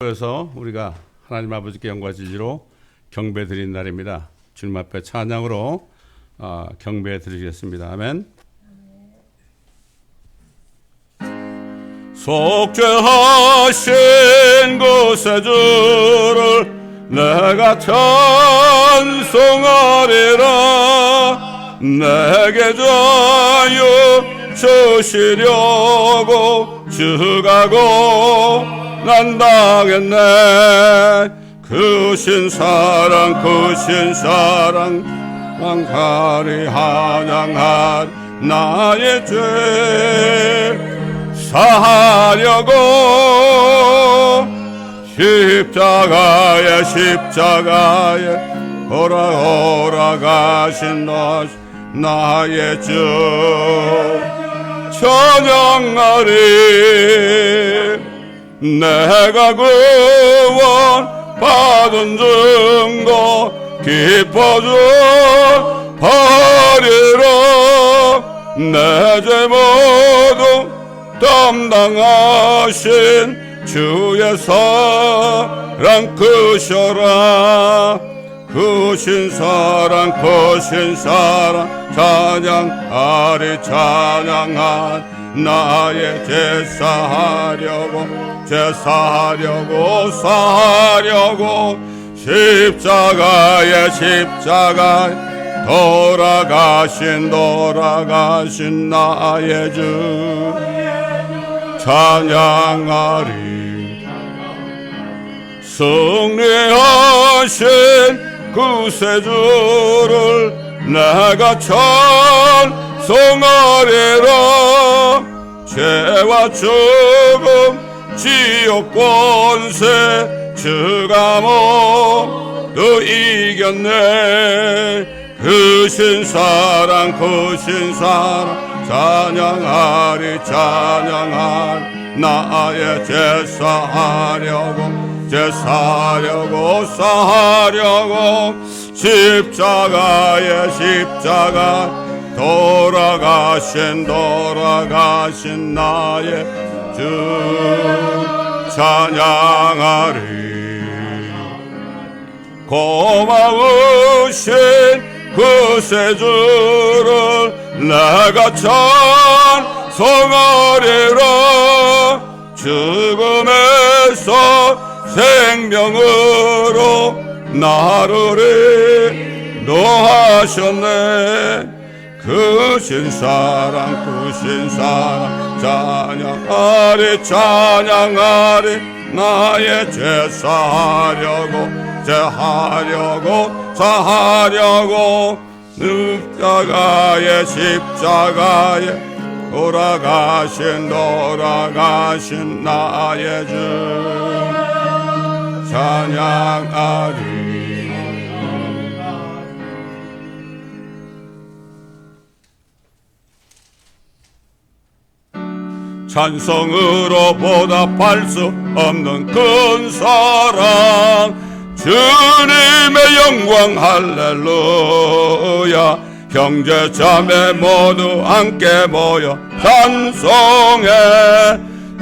그래서 우리가 하나님 아버지께 영광과 진리로 경배 드리는 날입니다. 주님 앞에 찬양으로 경배 드리겠습니다. 아멘. 속죄하신 그 세주를 내가 찬송하리라. 내게 자유 주시려고 주가고 난다겠네. 크신 사랑 크신 사랑 왕하리 한양한 나의 죄 사하려고 십자가에 오라 가신 나의 주 찬양하리. 내가 구원 받은 증거 기뻐져 하리라. 내 죄 모두 담당하신 주의 사랑 크셔라. 크신 사랑 크신 사랑 찬양하리. 찬양한 나의 제사하려고 사하려고 십자가에 돌아가신 나의 주 찬양하리. 승리하신 구세주를 내가 찬송하리라. 죄와 죽음 지옥 권세 주가 모두 이겼네. 크신 사랑 찬양하리. 찬양하리. 나의 제사하려고 사하려고 십자가에 돌아가신 나의 주 찬양하리. 고마우신 구세주를 내가 찬송하리라. 죽음에서 생명으로 나를 인도하셨네. 크신 사랑 찬양하리. 나의 제사하려고 사하려고 십자가에 돌아가신 나의 주 찬양하리. 찬송으로 보답할 수 없는 큰 사랑 주님의 영광 할렐루야. 형제 자매 모두 함께 모여 찬송해.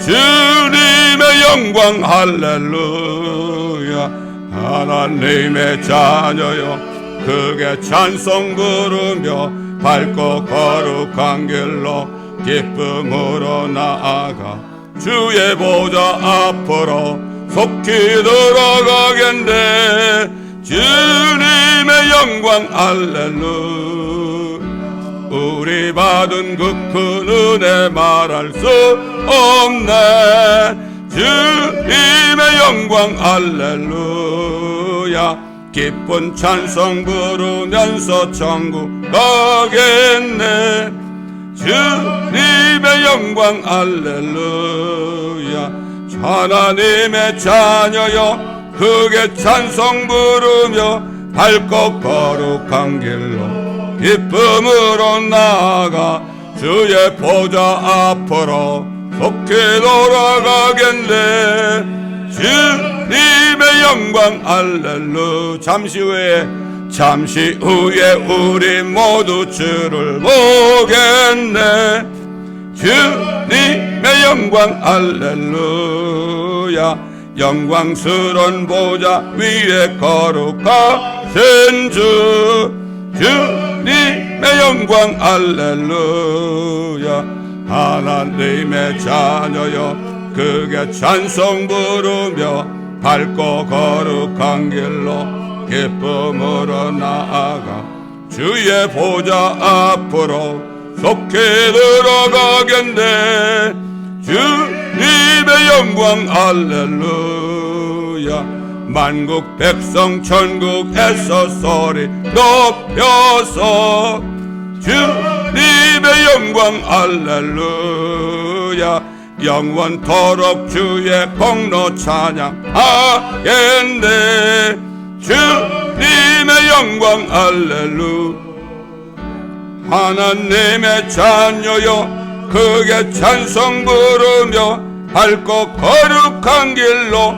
주님의 영광 할렐루야. 하나님의 자녀여 크게 찬송 부르며 밝고 거룩한 길로 기쁨으로 나아가 주의 보좌 앞으로 속히 들어가겠네. 주님의 영광 할렐루야. 우리 받은 그 큰 은혜 말할 수 없네. 주님의 영광 할렐루야. 기쁜 찬송 부르면서 천국 가겠네. 주님의 영광 할렐루야. 하나님의 자녀여 크게 찬송 부르며 밝고 거룩한 길로 기쁨으로 나아가 주의 보좌 앞으로 속히 돌아가겠네. 주님의 영광 할렐루야. 잠시 후에 우리 모두 주를 보겠네. 주님의 영광 할렐루야. 영광스런 보좌 위에 거룩하신 주님의 영광 할렐루야. 하나님의 자녀여 크게 찬송 부르며 밝고 거룩한 길로 기쁨으로 나아가 주의 보좌 앞으로 속히 들어가겠네. 주님의 영광 할렐루야. 만국 백성 천국에서 소리 높여서 주님의 영광 할렐루야. 영원토록 주의 공로 찬양하겠네. 주님의 영광 할렐루야. 하나님의 자녀여 크게 찬송 부르며 밝고 거룩한 길로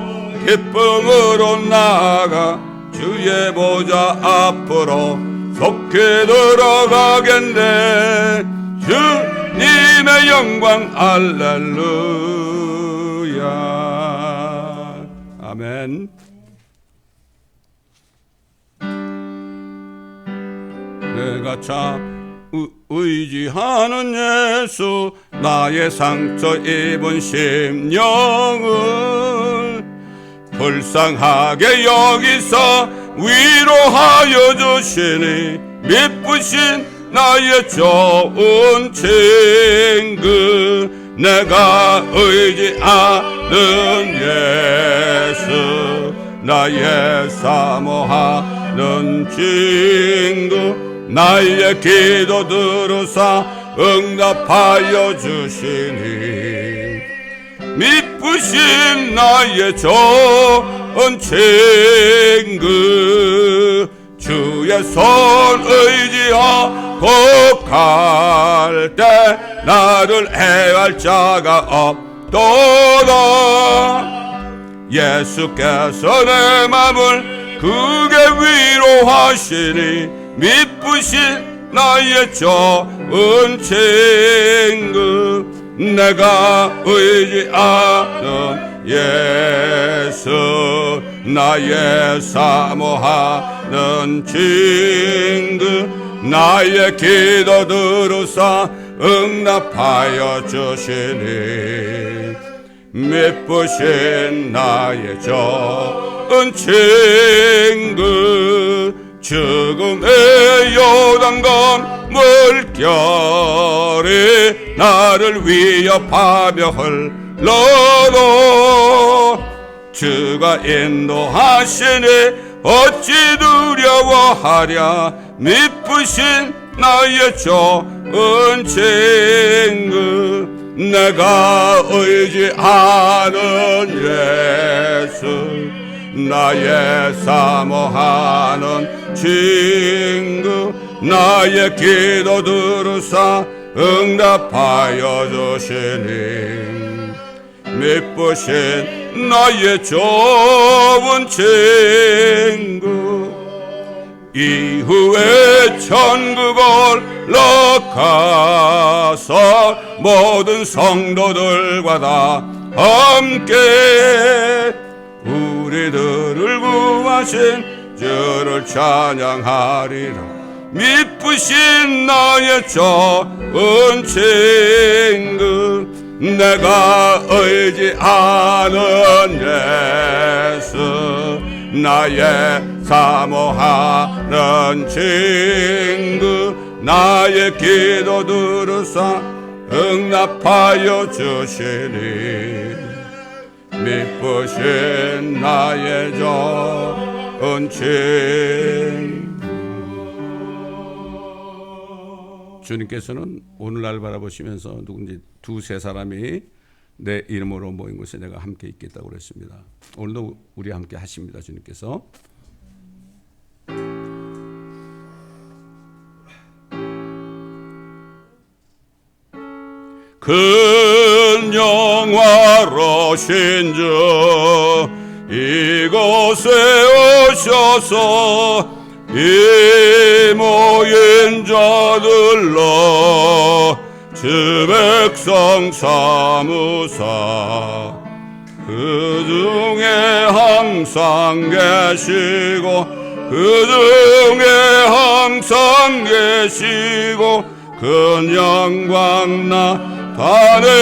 기쁨으로 나아가 주의 보좌 앞으로 속히 들어가겠네. 주님의 영광 할렐루야. 아멘. 내가 참 의지하는 예수, 나의 상처 입은 심령을 불쌍하게 여기서 위로하여 주시니 미쁘신 나의 좋은 친구. 내가 의지하는 예수, 나의 사모하는 친구. 나의 기도 들으사 응답하여 주시니 미쁘신 나의 좋은 친구. 주의 손 의지하고 갈 때 나를 해할 자가 없도다. 예수께서 내 맘을 크게 위로하시니 미쁘신 나의 좋은 친구. 내가 의지하는 예수, 나의 사모하는 친구. 나의 기도 들으사 응답하여 주시니 미쁘신 나의 좋은 친구. 죽음의 요단강 물결이 나를 위협하며 흘러도 주가 인도하시니 어찌 두려워하랴. 미쁘신 나의 좋은 친구. 내가 의지하는 예수, 나의 사모하는 친구. 나의 기도 들으사 응답하여 주시니 미쁘신 나의 좋은 친구. 이후에 천국 올라가서 모든 성도들과 다 함께 우리들을 구하신 주를 찬양하리라. 미쁘신 나의 좋은 친구. 내가 의지하는 예수, 나의 사모하는 친구. 나의 기도 들으사 응답하여 주시니 미쁘신 나의 좋은 친구. 주님께서는 오늘날 바라보시면서 누군지 두세 사람이 내 이름으로 모인 곳에 내가 함께 있겠다고 그랬습니다. 오늘도 우리 함께 하십니다. 주님께서. 큰 영화로신 주 이곳에 오셔서 이 모인 자들로 주 백성 삼으사 그 중에 항상 계시고 그 중에 항상 계시고 큰 영광 나타내소서.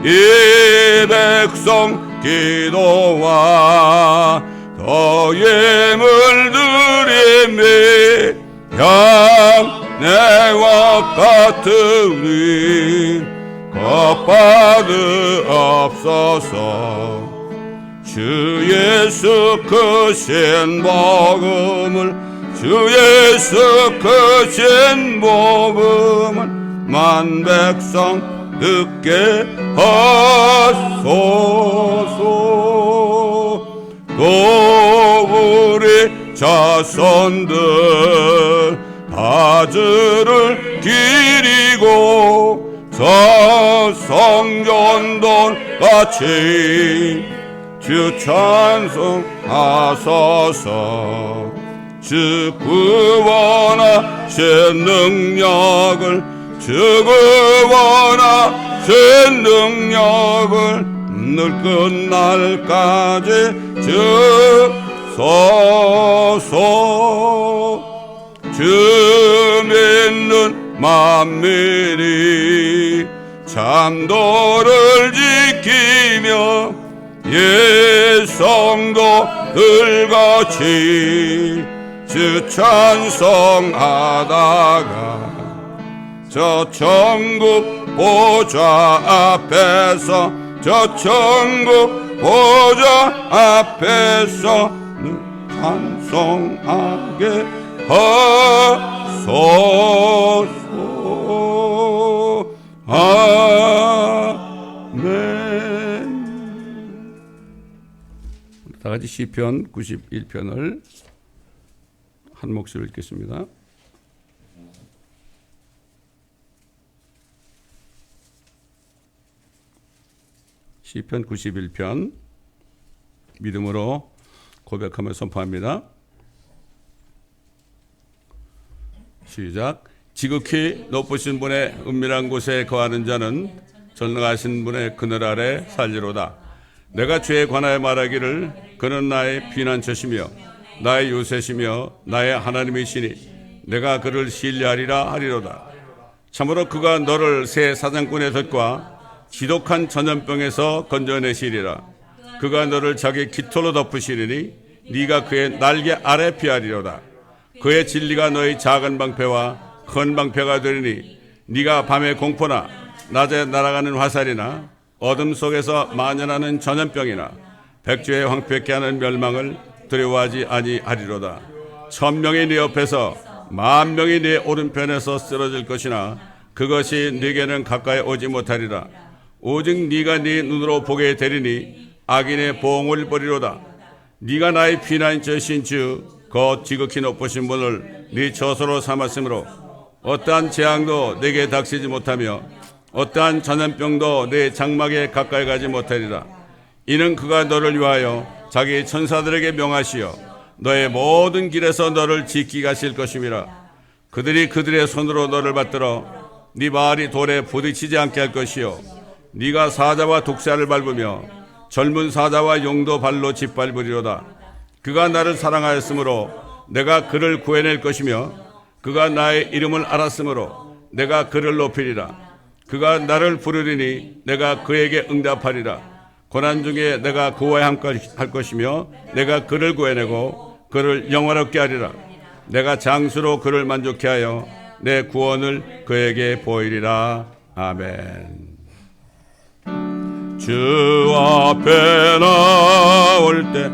이 백성 기도와 더 예물드림이 향내와 같으니 겉받으옵소서. 주 예수 크신 복음을 주 예수 크신 복음을 만백성 듣게 하소서. 또 우리 자손들 다 주를 기리고 저 성전돈 같이 주 찬송하소서. 주 구원하신 능력을 주 구원하신 능력을 늘 끝날까지 주소서. 주 믿는 만민이 참도를 지키며 예성도들같이 주 찬송하다가 저 천국 보좌 앞에서 저 천국 보좌 앞에서 찬송하게 하소서. 아멘. 다 같이 시편 91편을 한 목소리로 읽겠습니다. 시편 91편 믿음으로 고백하며 선포합니다. 시작. 지극히 높으신 분의 은밀한 곳에 거하는 자는 전능하신 분의 그늘 아래 살리로다. 내가 죄에 관하여 말하기를 그는 나의 피난처시며 나의 요새시며 나의 하나님이시니 내가 그를 신뢰하리라 하리로다. 참으로 그가 너를 새 사냥꾼의 덫과 지독한 전염병에서 건져내시리라. 그가 너를 자기 깃털로 덮으시리니 네가 그의 날개 아래 피하리로다. 그의 진리가 너의 작은 방패와 큰 방패가 되리니 네가 밤의 공포나 낮에 날아가는 화살이나 어둠 속에서 만연하는 전염병이나 백주의 황폐케 하는 멸망을 두려워하지 아니하리로다. 1000명이 네 옆에서 10,000명이 네 오른편에서 쓰러질 것이나 그것이 네게는 가까이 오지 못하리라. 오직 네가 네 눈으로 보게 되리니 악인의 보응을 버리로다. 네가 나의 피난처신 주 곧 지극히 높으신 분을 네 처소로 삼았으므로 어떠한 재앙도 내게 닥치지 못하며 어떠한 전염병도 내 장막에 가까이 가지 못하리라. 이는 그가 너를 위하여 자기 천사들에게 명하시어 너의 모든 길에서 너를 지키게 하실 것임이라. 그들이 그들의 손으로 너를 받들어 네 발이 돌에 부딪히지 않게 할 것이요 네가 사자와 독사를 밟으며 젊은 사자와 용도 발로 짓밟으리로다. 그가 나를 사랑하였으므로 내가 그를 구해낼 것이며 그가 나의 이름을 알았으므로 내가 그를 높이리라. 그가 나를 부르리니 내가 그에게 응답하리라. 고난 중에 내가 그와 함께 할 것이며 내가 그를 구해내고 그를 영화롭게 하리라. 내가 장수로 그를 만족케 하여 내 구원을 그에게 보이리라. 아멘. 주 앞에 나올 때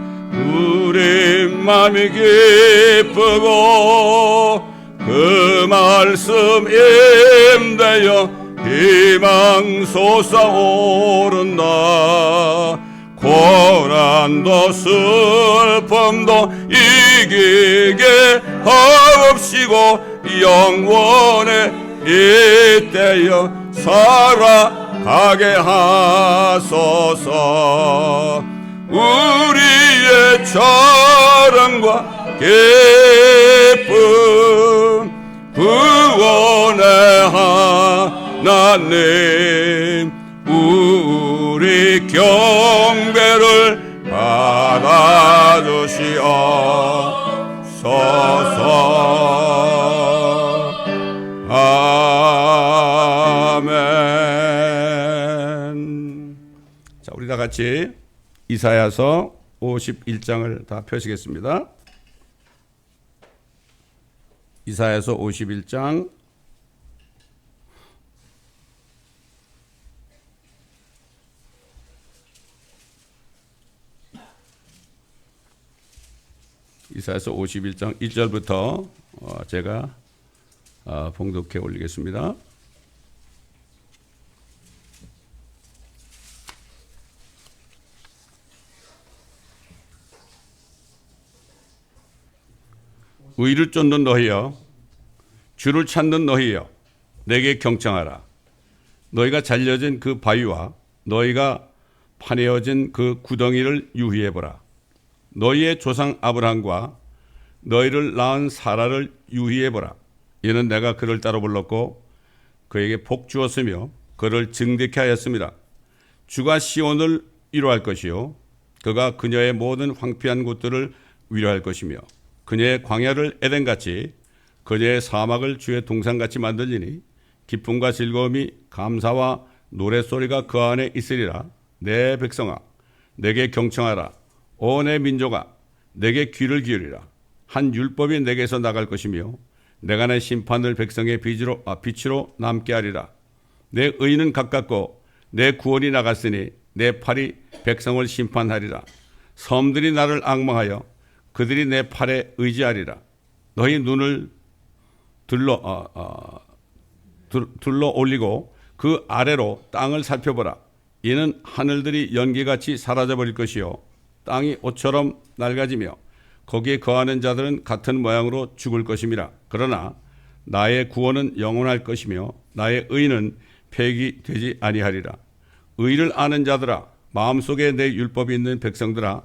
우리 마음이 기쁘고 그 말씀 임되어 희망 솟아오른다. 고난도 슬픔도 이기게 하옵시고 영원에 이때여 살아가게 하소서. 우리의 자랑과 기쁨 구원의 하나님 우리 경배를 받아주시옵소서. 아멘. 자, 우리 다 같이 이사야서 51장을 다 펴시겠습니다. 이사야서 51장 이사야서 51장 1절부터 제가 봉독해 올리겠습니다. 의를 쫓는 너희여, 주를 찾는 너희여, 내게 경청하라. 너희가 잘려진 그 바위와 너희가 파내어진 그 구덩이를 유의해보라. 너희의 조상 아브라함과 너희를 낳은 사라를 유의해보라. 이는 내가 그를 따로 불렀고 그에게 복 주었으며 그를 증대케 하였습니다. 주가 시온을 위로할 것이요 그가 그녀의 모든 황폐한 곳들을 위로할 것이며 그녀의 광야를 에덴같이 그녀의 사막을 주의 동산같이 만들리니 기쁨과 즐거움이 감사와 노랫소리가 그 안에 있으리라. 내 백성아 내게 경청하라. 오 내 민족아 내게 귀를 기울이라. 한 율법이 내게서 나갈 것이며 내가 내 심판을 백성의 빛으로 남게 하리라. 내 의는 가깝고 내 구원이 나갔으니 내 팔이 백성을 심판하리라. 섬들이 나를 앙망하여 그들이 내 팔에 의지하리라. 너희 눈을 들러 올리고 그 아래로 땅을 살펴보라. 이는 하늘들이 연기같이 사라져버릴 것이요 땅이 옷처럼 낡아지며 거기에 거하는 자들은 같은 모양으로 죽을 것임이라. 그러나 나의 구원은 영원할 것이며 나의 의는 폐기되지 아니하리라. 의를 아는 자들아 마음속에 내 율법이 있는 백성들아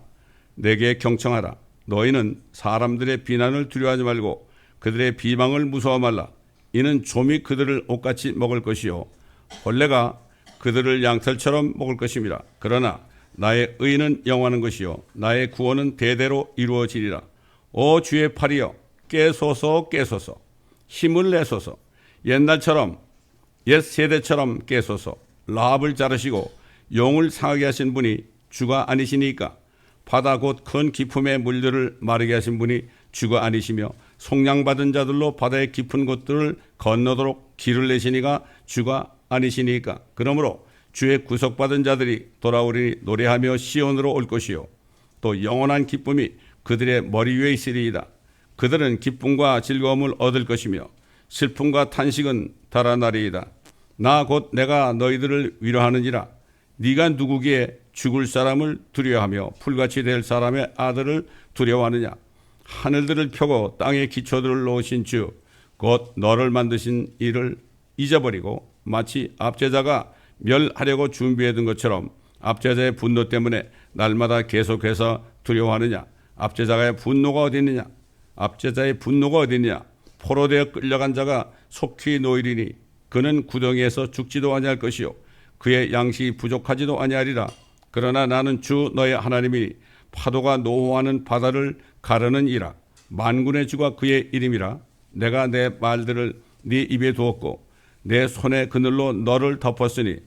내게 경청하라. 너희는 사람들의 비난을 두려워하지 말고 그들의 비방을 무서워 말라. 이는 좀이 그들을 옷같이 먹을 것이요 벌레가 그들을 양털처럼 먹을 것임이라. 그러나 나의 의는 영원한 것이요 나의 구원은 대대로 이루어지리라. 오 주의 팔이여 깨소서 깨소서. 힘을 내소서. 옛날처럼 옛 세대처럼 깨소서. 라합을 자르시고 용을 상하게 하신 분이 주가 아니시니까. 바다 곧 큰 깊음의 물들을 마르게 하신 분이 주가 아니시며 속량받은 자들로 바다의 깊은 곳들을 건너도록 길을 내시니가 주가 아니시니까. 그러므로 주의 구속받은 자들이 돌아오리니 노래하며 시온으로 올 것이요 또 영원한 기쁨이 그들의 머리 위에 있으리이다. 그들은 기쁨과 즐거움을 얻을 것이며 슬픔과 탄식은 달아나리이다. 나 곧 내가 너희들을 위로하느니라. 네가 누구기에 죽을 사람을 두려워하며 풀같이 될 사람의 아들을 두려워하느냐. 하늘들을 펴고 땅의 기초들을 놓으신 주 곧 너를 만드신 이를 잊어버리고 마치 압제자가 멸하려고 준비해둔 것처럼 압제자의 분노 때문에 날마다 계속해서 두려워하느냐. 압제자의 분노가 어디 있느냐. 압제자의 분노가 어디 있느냐. 포로되어 끌려간 자가 속히 놓이리니 그는 구덩이에서 죽지도 아니할 것이요 그의 양식이 부족하지도 아니하리라. 그러나 나는 주 너의 하나님이니 파도가 노호하는 바다를 가르는 이라. 만군의 주가 그의 이름이라. 내가 내 말들을 네 입에 두었고 내 손의 그늘로 너를 덮었으니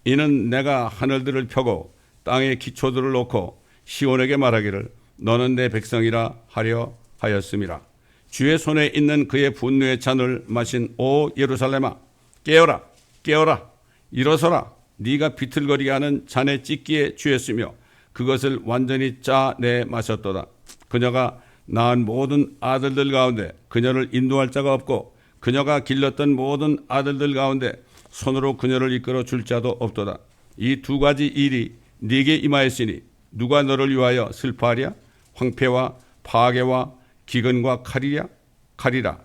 이는 내가 하늘들을 펴고 땅의 기초들을 놓고 시온에게 말하기를 너는 내 백성이라 하려 하였음이라. 주의 손에 있는 그의 분노의 잔을 마신 오 예루살렘아 깨어라 깨어라 일어서라. 네가 비틀거리게 하는 잔의 찢기에 취했으며 그것을 완전히 짜내 마셨도다. 그녀가 낳은 모든 아들들 가운데 그녀를 인도할 자가 없고 그녀가 길렀던 모든 아들들 가운데 손으로 그녀를 이끌어 줄 자도 없도다. 이 두 가지 일이 네게 임하였으니 누가 너를 위하여 슬퍼하랴. 황폐와 파괴와 기근과 칼이라.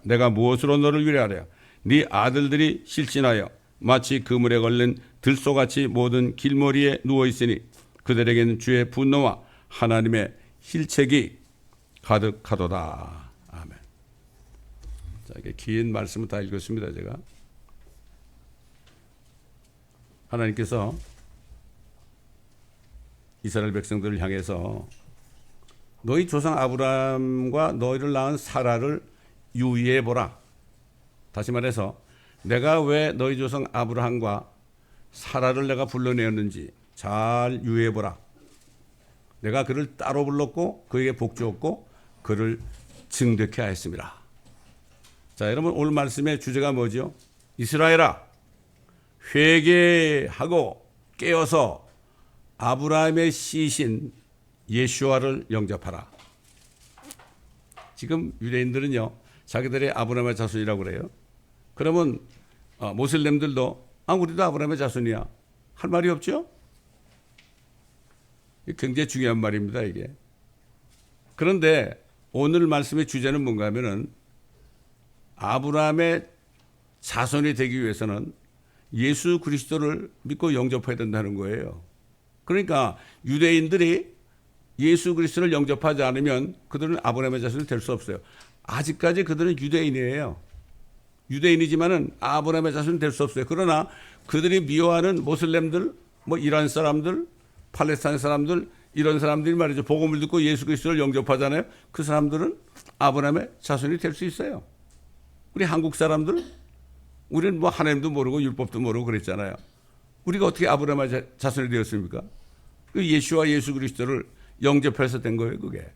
내가 무엇으로 너를 위로하랴. 네 아들들이 실신하여 마치 그물에 걸린 들소같이 모든 길머리에 누워있으니 그들에게는 주의 분노와 하나님의 힐책이 가득하도다. 아멘. 자, 이게 긴 말씀을 다 읽었습니다. 제가 하나님께서 이스라엘 백성들을 향해서 너희 조상 아브라함과 너희를 낳은 사라를 유의해 보라. 다시 말해서 내가 왜 너희 조상 아브라함과 사라를 내가 불러내었는지 잘 유의해 보라. 내가 그를 따로 불렀고 그에게 복 주었고 그를 증득케 하였습니다. 자, 여러분 오늘 말씀의 주제가 뭐죠? 이스라엘아, 회개하고 깨어서 아브라함의 씨신 예수와를 영접하라. 지금 유대인들은요, 자기들의 아브라함의 자손이라고 그래요. 그러면 모슬렘들도 우리도 아브라함의 자손이야 할 말이 없죠? 굉장히 중요한 말입니다, 이게. 그런데 오늘 말씀의 주제는 뭔가 하면은 아브라함의 자손이 되기 위해서는 예수 그리스도를 믿고 영접해야 된다는 거예요. 그러니까 유대인들이 예수 그리스도를 영접하지 않으면 그들은 아브라함의 자손이 될 수 없어요. 아직까지 그들은 유대인이에요. 유대인이지만은 아브라함의 자손이 될 수 없어요. 그러나 그들이 미워하는 모슬렘들, 뭐 이란 사람들, 팔레스타인 사람들, 이런 사람들이 말이죠. 복음을 듣고 예수 그리스도를 영접하잖아요. 그 사람들은 아브라함의 자손이 될 수 있어요. 우리 한국 사람들, 우리는 뭐 하나님도 모르고 율법도 모르고 그랬잖아요. 우리가 어떻게 아브라함의 자손이 되었습니까? 그 예수와 예수 그리스도를 영접해서 된 거예요, 그게.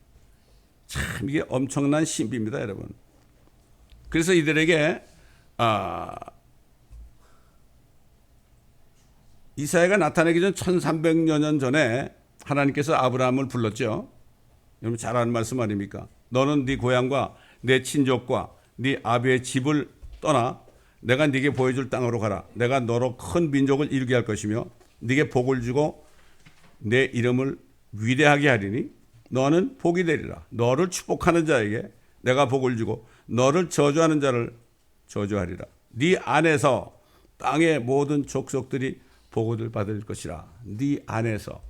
참 이게 엄청난 신비입니다, 여러분. 그래서 이들에게 이사야가 나타나기 전 1300여 년 전에 하나님께서 아브라함을 불렀죠. 여러분 잘 아는 말씀 아닙니까? 너는 네 고향과 내 친족과 네 아비의 집을 떠나 내가 네게 보여줄 땅으로 가라. 내가 너로 큰 민족을 이루게 할 것이며 네게 복을 주고 내 이름을 위대하게 하리니 너는 복이 되리라. 너를 축복하는 자에게 내가 복을 주고 너를 저주하는 자를 저주하리라. 네 안에서 땅의 모든 족속들이 복을 받을 것이라. 네 안에서,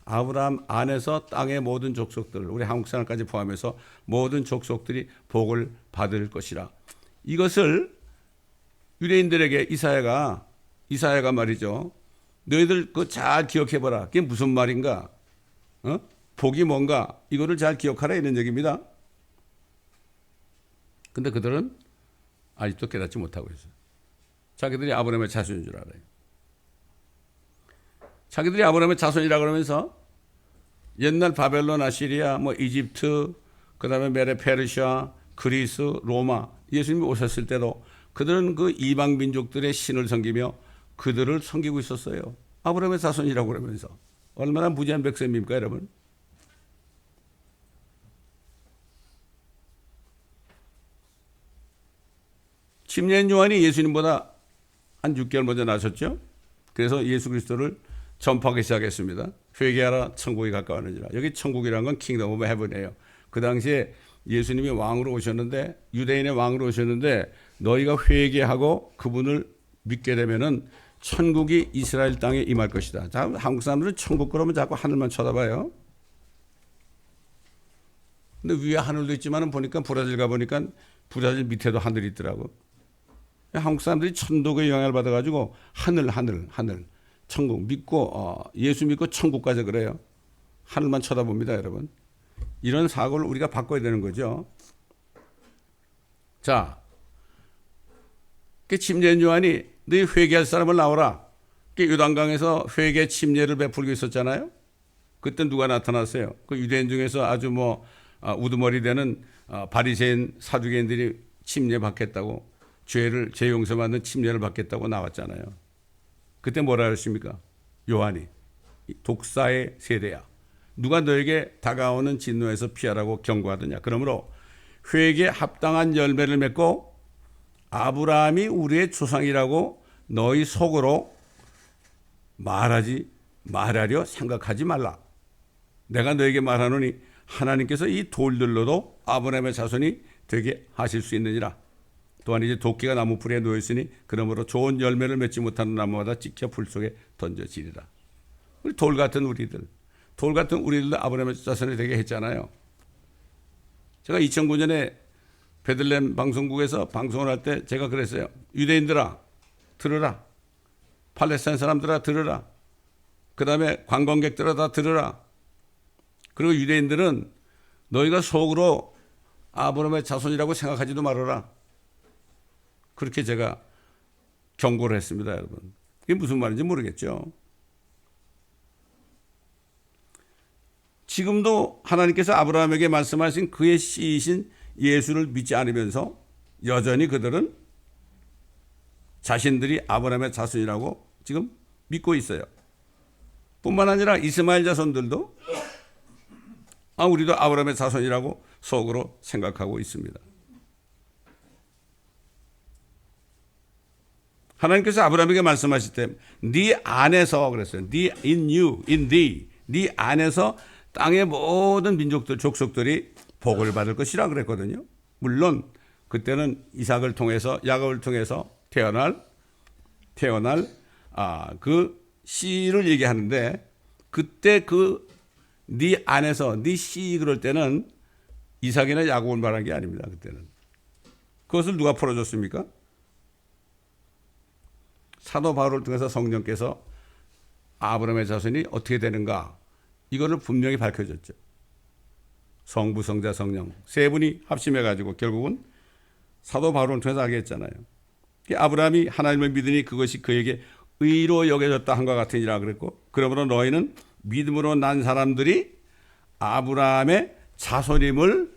아브라함 안에서 땅의 모든 족속들, 우리 한국 사람까지 포함해서 모든 족속들이 복을 받을 것이라. 이것을 유대인들에게 이사야가 말이죠. 너희들 그거 잘 기억해봐라. 그게 무슨 말인가? 복이 뭔가? 이거를 잘 기억하라 이런 얘기입니다. 근데 그들은 아직도 깨닫지 못하고 있어요. 자기들이 아브라함의 자손인 줄 알아요. 자기들이 아브라함의 자손이라 그러면서 옛날 바벨론, 아시리아, 뭐 이집트, 그 다음에 메레 페르시아, 그리스, 로마, 예수님이 오셨을 때도 그들은 그 이방 민족들의 신을 섬기며 그들을 섬기고 있었어요. 아브라함의 자손이라고 그러면서. 얼마나 무지한 백성입니까, 여러분? 침례인 요한이 예수님보다 한 6개월 먼저 나셨죠. 그래서 예수 그리스도를 전파하기 시작했습니다. 회개하라, 천국이 가까웠느니라. 여기 천국이라는 건 킹덤 오브 헤븐이에요. 그 당시에 예수님이 왕으로 오셨는데, 유대인의 왕으로 오셨는데 너희가 회개하고 그분을 믿게 되면은 천국이 이스라엘 땅에 임할 것이다. 자, 한국 사람들은 천국 그러면 자꾸 하늘만 쳐다봐요. 근데 위에 하늘도 있지만 보니까 브라질 가보니까 브라질 밑에도 하늘이 있더라고. 한국 사람들이 천독의 영향을 받아가지고 하늘 천국 믿고 예수 믿고 천국 가자 그래요. 하늘만 쳐다봅니다, 여러분. 이런 사고를 우리가 바꿔야 되는 거죠. 자, 그 침례인 요한이 너희 회개할 사람을 나오라. 그 요단강에서 회개 침례를 베풀고 있었잖아요. 그때 누가 나타났어요? 그 유대인 중에서 아주 우두머리 되는 바리새인 사두개인들이 침례 받겠다고, 죄 용서 받는 침례를 받겠다고 나왔잖아요. 그때 뭐라 그랬습니까? 요한이 독사의 세대야. 누가 너에게 다가오는 진노에서 피하라고 경고하더냐. 그러므로 회개에 합당한 열매를 맺고 아브라함이 우리의 조상이라고 너희 속으로 말하려 생각하지 말라. 내가 너에게 말하노니 하나님께서 이 돌들로도 아브라함의 자손이 되게 하실 수 있느니라. 또한 이제 도끼가 나무 풀에 놓여 있으니 그러므로 좋은 열매를 맺지 못하는 나무마다 찍혀 불 속에 던져지리라. 우리 돌 같은 우리들도 아브라함의 자손이 되게 했잖아요. 제가 2009년에 베들레헴 방송국에서 방송을 할 때 제가 그랬어요. 유대인들아, 들으라. 팔레스타인 사람들아 들으라. 그 다음에 관광객들아 다 들으라. 그리고 유대인들은 너희가 속으로 아브라함의 자손이라고 생각하지도 말아라. 그렇게 제가 경고를 했습니다, 여러분. 이게 무슨 말인지 모르겠죠. 지금도 하나님께서 아브라함에게 말씀하신 그의 씨이신 예수를 믿지 않으면서 여전히 그들은 자신들이 아브라함의 자손이라고 지금 믿고 있어요. 뿐만 아니라 이스마엘 자손들도 우리도 아브라함의 자손이라고 속으로 생각하고 있습니다. 하나님께서 아브라함에게 말씀하실 때 네 안에서 그랬어요. in you, in thee. 네 안에서 땅의 모든 민족들, 족속들이 복을 받을 것이라 그랬거든요. 물론 그때는 이삭을 통해서 야곱을 통해서 태어날 그 씨를 얘기하는데 그때 네 안에서 네 씨 그럴 때는 이삭이나 야곱을 말한 게 아닙니다. 그때는 그것을 누가 풀어줬습니까? 사도 바울을 통해서 성령께서 아브라함의 자손이 어떻게 되는가 이거를 분명히 밝혀줬죠. 성부, 성자, 성령 세 분이 합심해가지고 결국은 사도 바울을 통해서 하게 했잖아요. 아브라함이 하나님을 믿으니 그것이 그에게 의로 여겨졌다 한과 같으니라 그랬고 그러므로 너희는 믿음으로 난 사람들이 아브라함의 자손임을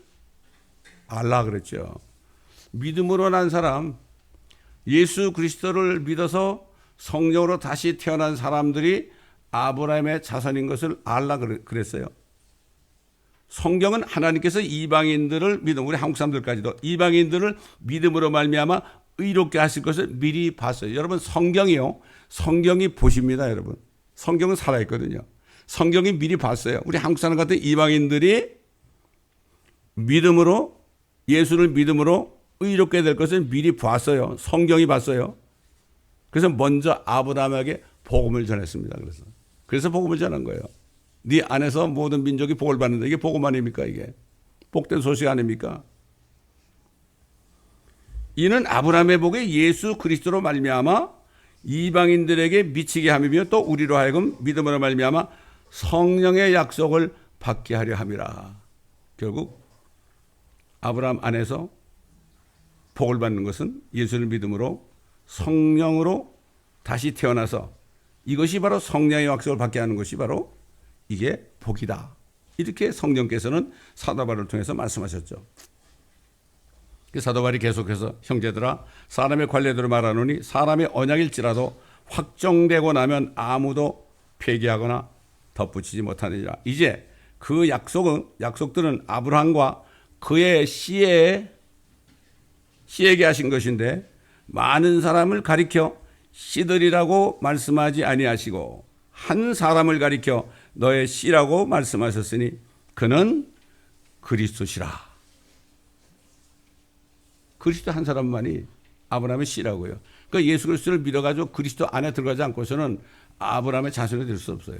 알라 그랬죠. 믿음으로 난 사람, 예수 그리스도를 믿어서 성령으로 다시 태어난 사람들이 아브라함의 자손인 것을 알라 그랬어요. 성경은 하나님께서 이방인들을 믿음, 우리 한국 사람들까지도 이방인들을 믿음으로 말미암아 의롭게 하실 것을 미리 봤어요. 여러분 성경이요. 성경이 보십니다, 여러분. 성경은 살아있거든요. 성경이 미리 봤어요. 우리 한국 사람 같은 이방인들이 믿음으로 예수를 믿음으로 의롭게 될 것을 미리 봤어요. 성경이 봤어요. 그래서 먼저 아브라함에게 복음을 전했습니다. 그래서 복음을 전한 거예요. 네 안에서 모든 민족이 복을 받는다. 이게 복음 아닙니까? 이게 복된 소식 아닙니까? 이는 아브라함의 복이 예수 그리스도로 말미암아 이방인들에게 미치게 함이며 또 우리로 하여금 믿음으로 말미암아 성령의 약속을 받게 하려 함이라. 결국 아브라함 안에서 복을 받는 것은 예수를 믿음으로 성령으로 다시 태어나서 이것이 바로 성령의 약속을 받게 하는 것이 바로 이게 복이다. 이렇게 성령께서는 사도 바울을 통해서 말씀하셨죠. 사도 바울이 계속해서 형제들아 사람의 관례대로 말하노니 사람의 언약일지라도 확정되고 나면 아무도 폐기하거나 덧붙이지 못하느니라. 이제 그 약속들은 아브라함과 그의 씨에게 하신 것인데 많은 사람을 가리켜 씨들이라고 말씀하지 아니하시고 한 사람을 가리켜 너의 씨라고 말씀하셨으니 그는 그리스도시라. 그리스도 한 사람만이 아브라함의 씨라고요. 그러니까 예수 그리스도를 믿어가지고 그리스도 안에 들어가지 않고서는 아브라함의 자손이 될 수 없어요.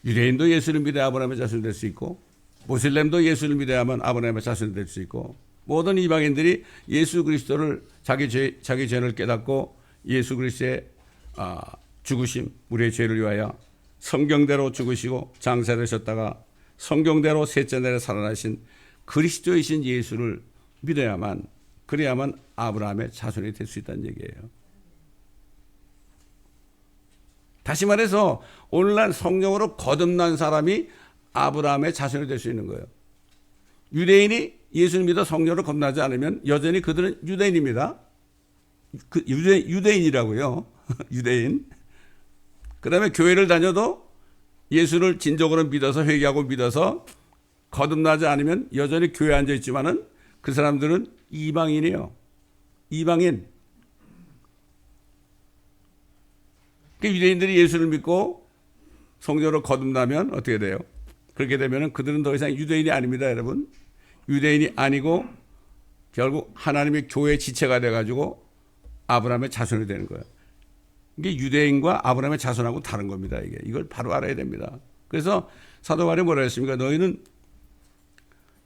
유대인도 예수를 믿어야 아브라함의 자손이 될 수 있고 모슬렘도 예수를 믿어야만 아브라함의 자손이 될 수 있고 모든 이방인들이 예수 그리스도를 자기 죄를 깨닫고 예수 그리스도의 죽으심, 우리의 죄를 위하여 성경대로 죽으시고 장사되셨다가 성경대로 셋째 날에 살아나신 그리스도이신 예수를 믿어야만 그래야만 아브라함의 자손이 될 수 있다는 얘기예요. 다시 말해서 오늘날 성령으로 거듭난 사람이 아브라함의 자손이 될 수 있는 거예요. 유대인이 예수를 믿어 성령으로 거듭나지 않으면 여전히 그들은 유대인입니다. 유대인이라고요. 유대인. 그 다음에 교회를 다녀도 예수를 진정으로 믿어서 회개하고 믿어서 거듭나지 않으면 여전히 교회에 앉아 있지만은 그 사람들은 이방인이에요. 이방인. 유대인들이 예수를 믿고 성령으로 거듭나면 어떻게 돼요? 그렇게 되면 그들은 더 이상 유대인이 아닙니다, 여러분. 유대인이 아니고 결국 하나님의 교회의 지체가 돼가지고 아브라함의 자손이 되는 거예요. 이게 유대인과 아브라함의 자손하고 다른 겁니다. 이걸 바로 알아야 됩니다. 그래서 사도 바울이 뭐라 했습니까? 너희는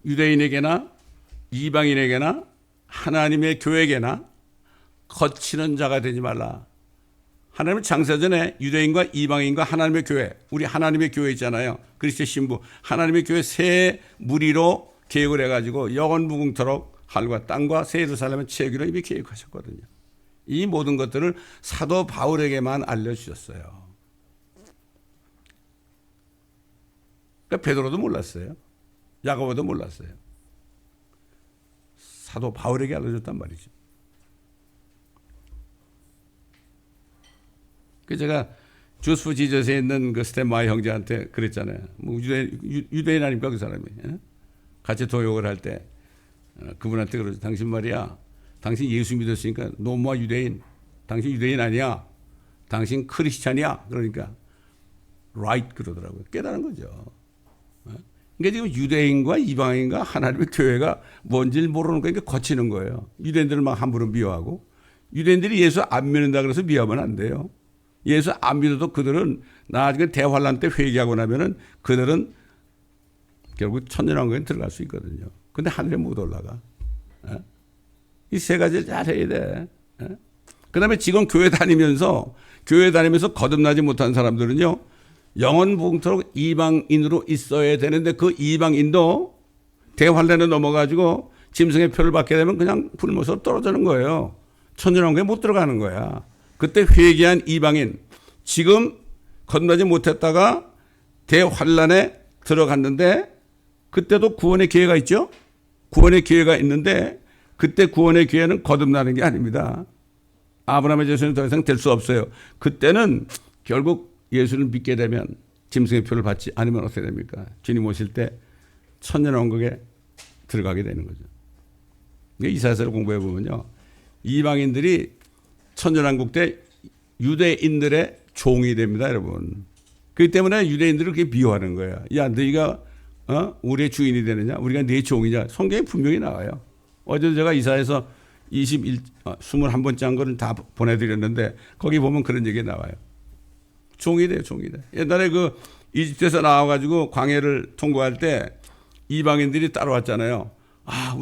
유대인에게나 이방인에게나 하나님의 교회에게나 거치는 자가 되지 말라. 하나님은 창세전에 유대인과 이방인과 하나님의 교회, 우리 하나님의 교회 있잖아요. 그리스도의 신부, 하나님의 교회 세 무리로 계획을 해가지고 영원 무궁토록 하늘과 땅과 새 예루살렘을 채우기로 이미 계획하셨거든요. 이 모든 것들을 사도 바울에게만 알려주셨어요. 그러니까 베드로도 몰랐어요. 야고보도 몰랐어요. 사도 바울에게 알려줬단 말이죠. 그 제가 주스프 지저스에 있는 그 스탠마이 형제한테 그랬잖아요. 뭐 유대인 아닙니까 그 사람이. 같이 도역을 할 때 그분한테 그러죠. 당신 말이야. 당신 예수 믿었으니까 노모아 유대인. 당신 유대인 아니야. 당신 크리스찬이야. 그러니까 right 그러더라고요. 깨달은 거죠. 그러니까 지금 유대인과 이방인과 하나님의 교회가 뭔지를 모르는 거니까 거치는 거예요. 유대인들을 막 함부로 미워하고 유대인들이 예수 안 믿는다 그래서 미워하면 안 돼요. 예수 안 믿어도 그들은 나중에 대환란 때 회개하고 나면은 그들은 결국 천년왕국에 들어갈 수 있거든요. 근데 하늘에 못 올라가. 이 세 가지를 잘 해야 돼. 그 다음에 지금 교회 다니면서 거듭나지 못한 사람들은요, 영원무궁토록 이방인으로 있어야 되는데 그 이방인도 대환란에 넘어가지고 짐승의 표를 받게 되면 그냥 굶어서 떨어지는 거예요. 천년왕국에 못 들어가는 거야. 그때 회개한 이방인, 지금 거듭나지 못했다가 대환란에 들어갔는데 그때도 구원의 기회가 있죠? 구원의 기회가 있는데 그때 구원의 기회는 거듭나는 게 아닙니다. 아브라함의 자손이 더 이상 될 수 없어요. 그때는 결국 예수를 믿게 되면 짐승의 표를 받지 않으면 어떻게 됩니까? 주님 오실 때 천년왕국에 들어가게 되는 거죠. 이사야서를 공부해 보면요, 이방인들이 천년왕국 때 유대인들의 종이 됩니다, 여러분. 그렇기 때문에 유대인들을 그렇게 미워하는 거예요. 야, 너희가 우리의 주인이 되느냐? 우리가 네 종이냐? 성경에 분명히 나와요. 어제도 제가 이사야서 21번째 한 거를 다 보내드렸는데 거기 보면 그런 얘기가 나와요. 종이 돼요, 종이 돼. 옛날에 그 이집트에서 나와가지고 광야를 통과할 때 이방인들이 따라왔잖아요. 아,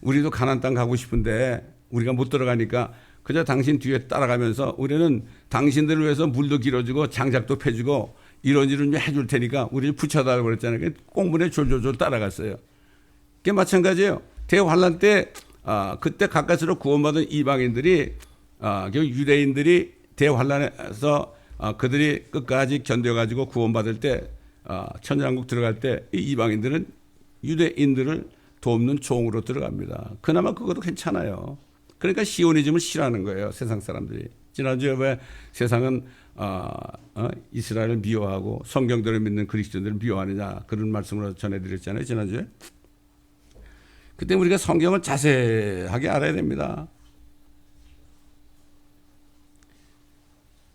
우리도 가나안 땅 가고 싶은데 우리가 못 들어가니까 그저 당신 뒤에 따라가면서 우리는 당신들을 위해서 물도 길어주고 장작도 패주고 이런 일을 해줄 테니까 우리를 붙여달라고 그랬잖아요. 꽁분에 졸졸졸 따라갔어요. 그게 마찬가지예요. 대환란 때 그때 가까스로 구원받은 이방인들이 유대인들이 대환란에서 그들이 끝까지 견뎌가지고 구원받을 때 천년왕국 들어갈 때 이 이방인들은 유대인들을 돕는 종으로 들어갑니다. 그나마 그것도 괜찮아요. 그러니까 시오니즘을 싫어하는 거예요, 세상 사람들이. 지난주에 왜 세상은 이스라엘을 미워하고 성경대로 믿는 그리스도인들을 미워하느냐 그런 말씀으로 전해드렸잖아요, 지난주에. 그때 우리가 성경을 자세하게 알아야 됩니다.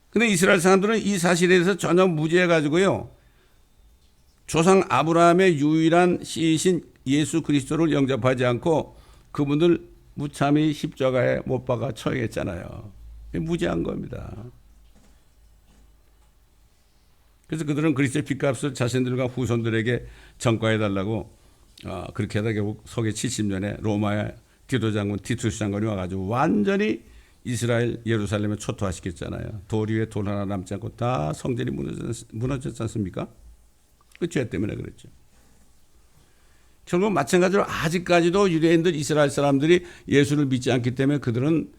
근데 이스라엘 사람들은 이 사실에 대해서 전혀 무지해가지고요, 조상 아브라함의 유일한 씨이신 예수 그리스도를 영접하지 않고 그분들 무참히 십자가에 못 박아 처형했잖아요. 무지한 겁니다. 그래서 그들은 그리스도의 핏값을 자신들과 후손들에게 전가해달라고 그렇게 하다 결국 서기 70년에 로마의 디도 장군 티투스 장군이 와가지고 완전히 이스라엘 예루살렘을 초토화시켰잖아요. 돌 위에 돌 하나 남지 않고 다 성전이 무너졌지 않습니까? 그 죄 때문에 그랬죠. 결국 마찬가지로 아직까지도 유대인들 이스라엘 사람들이 예수를 믿지 않기 때문에 그들은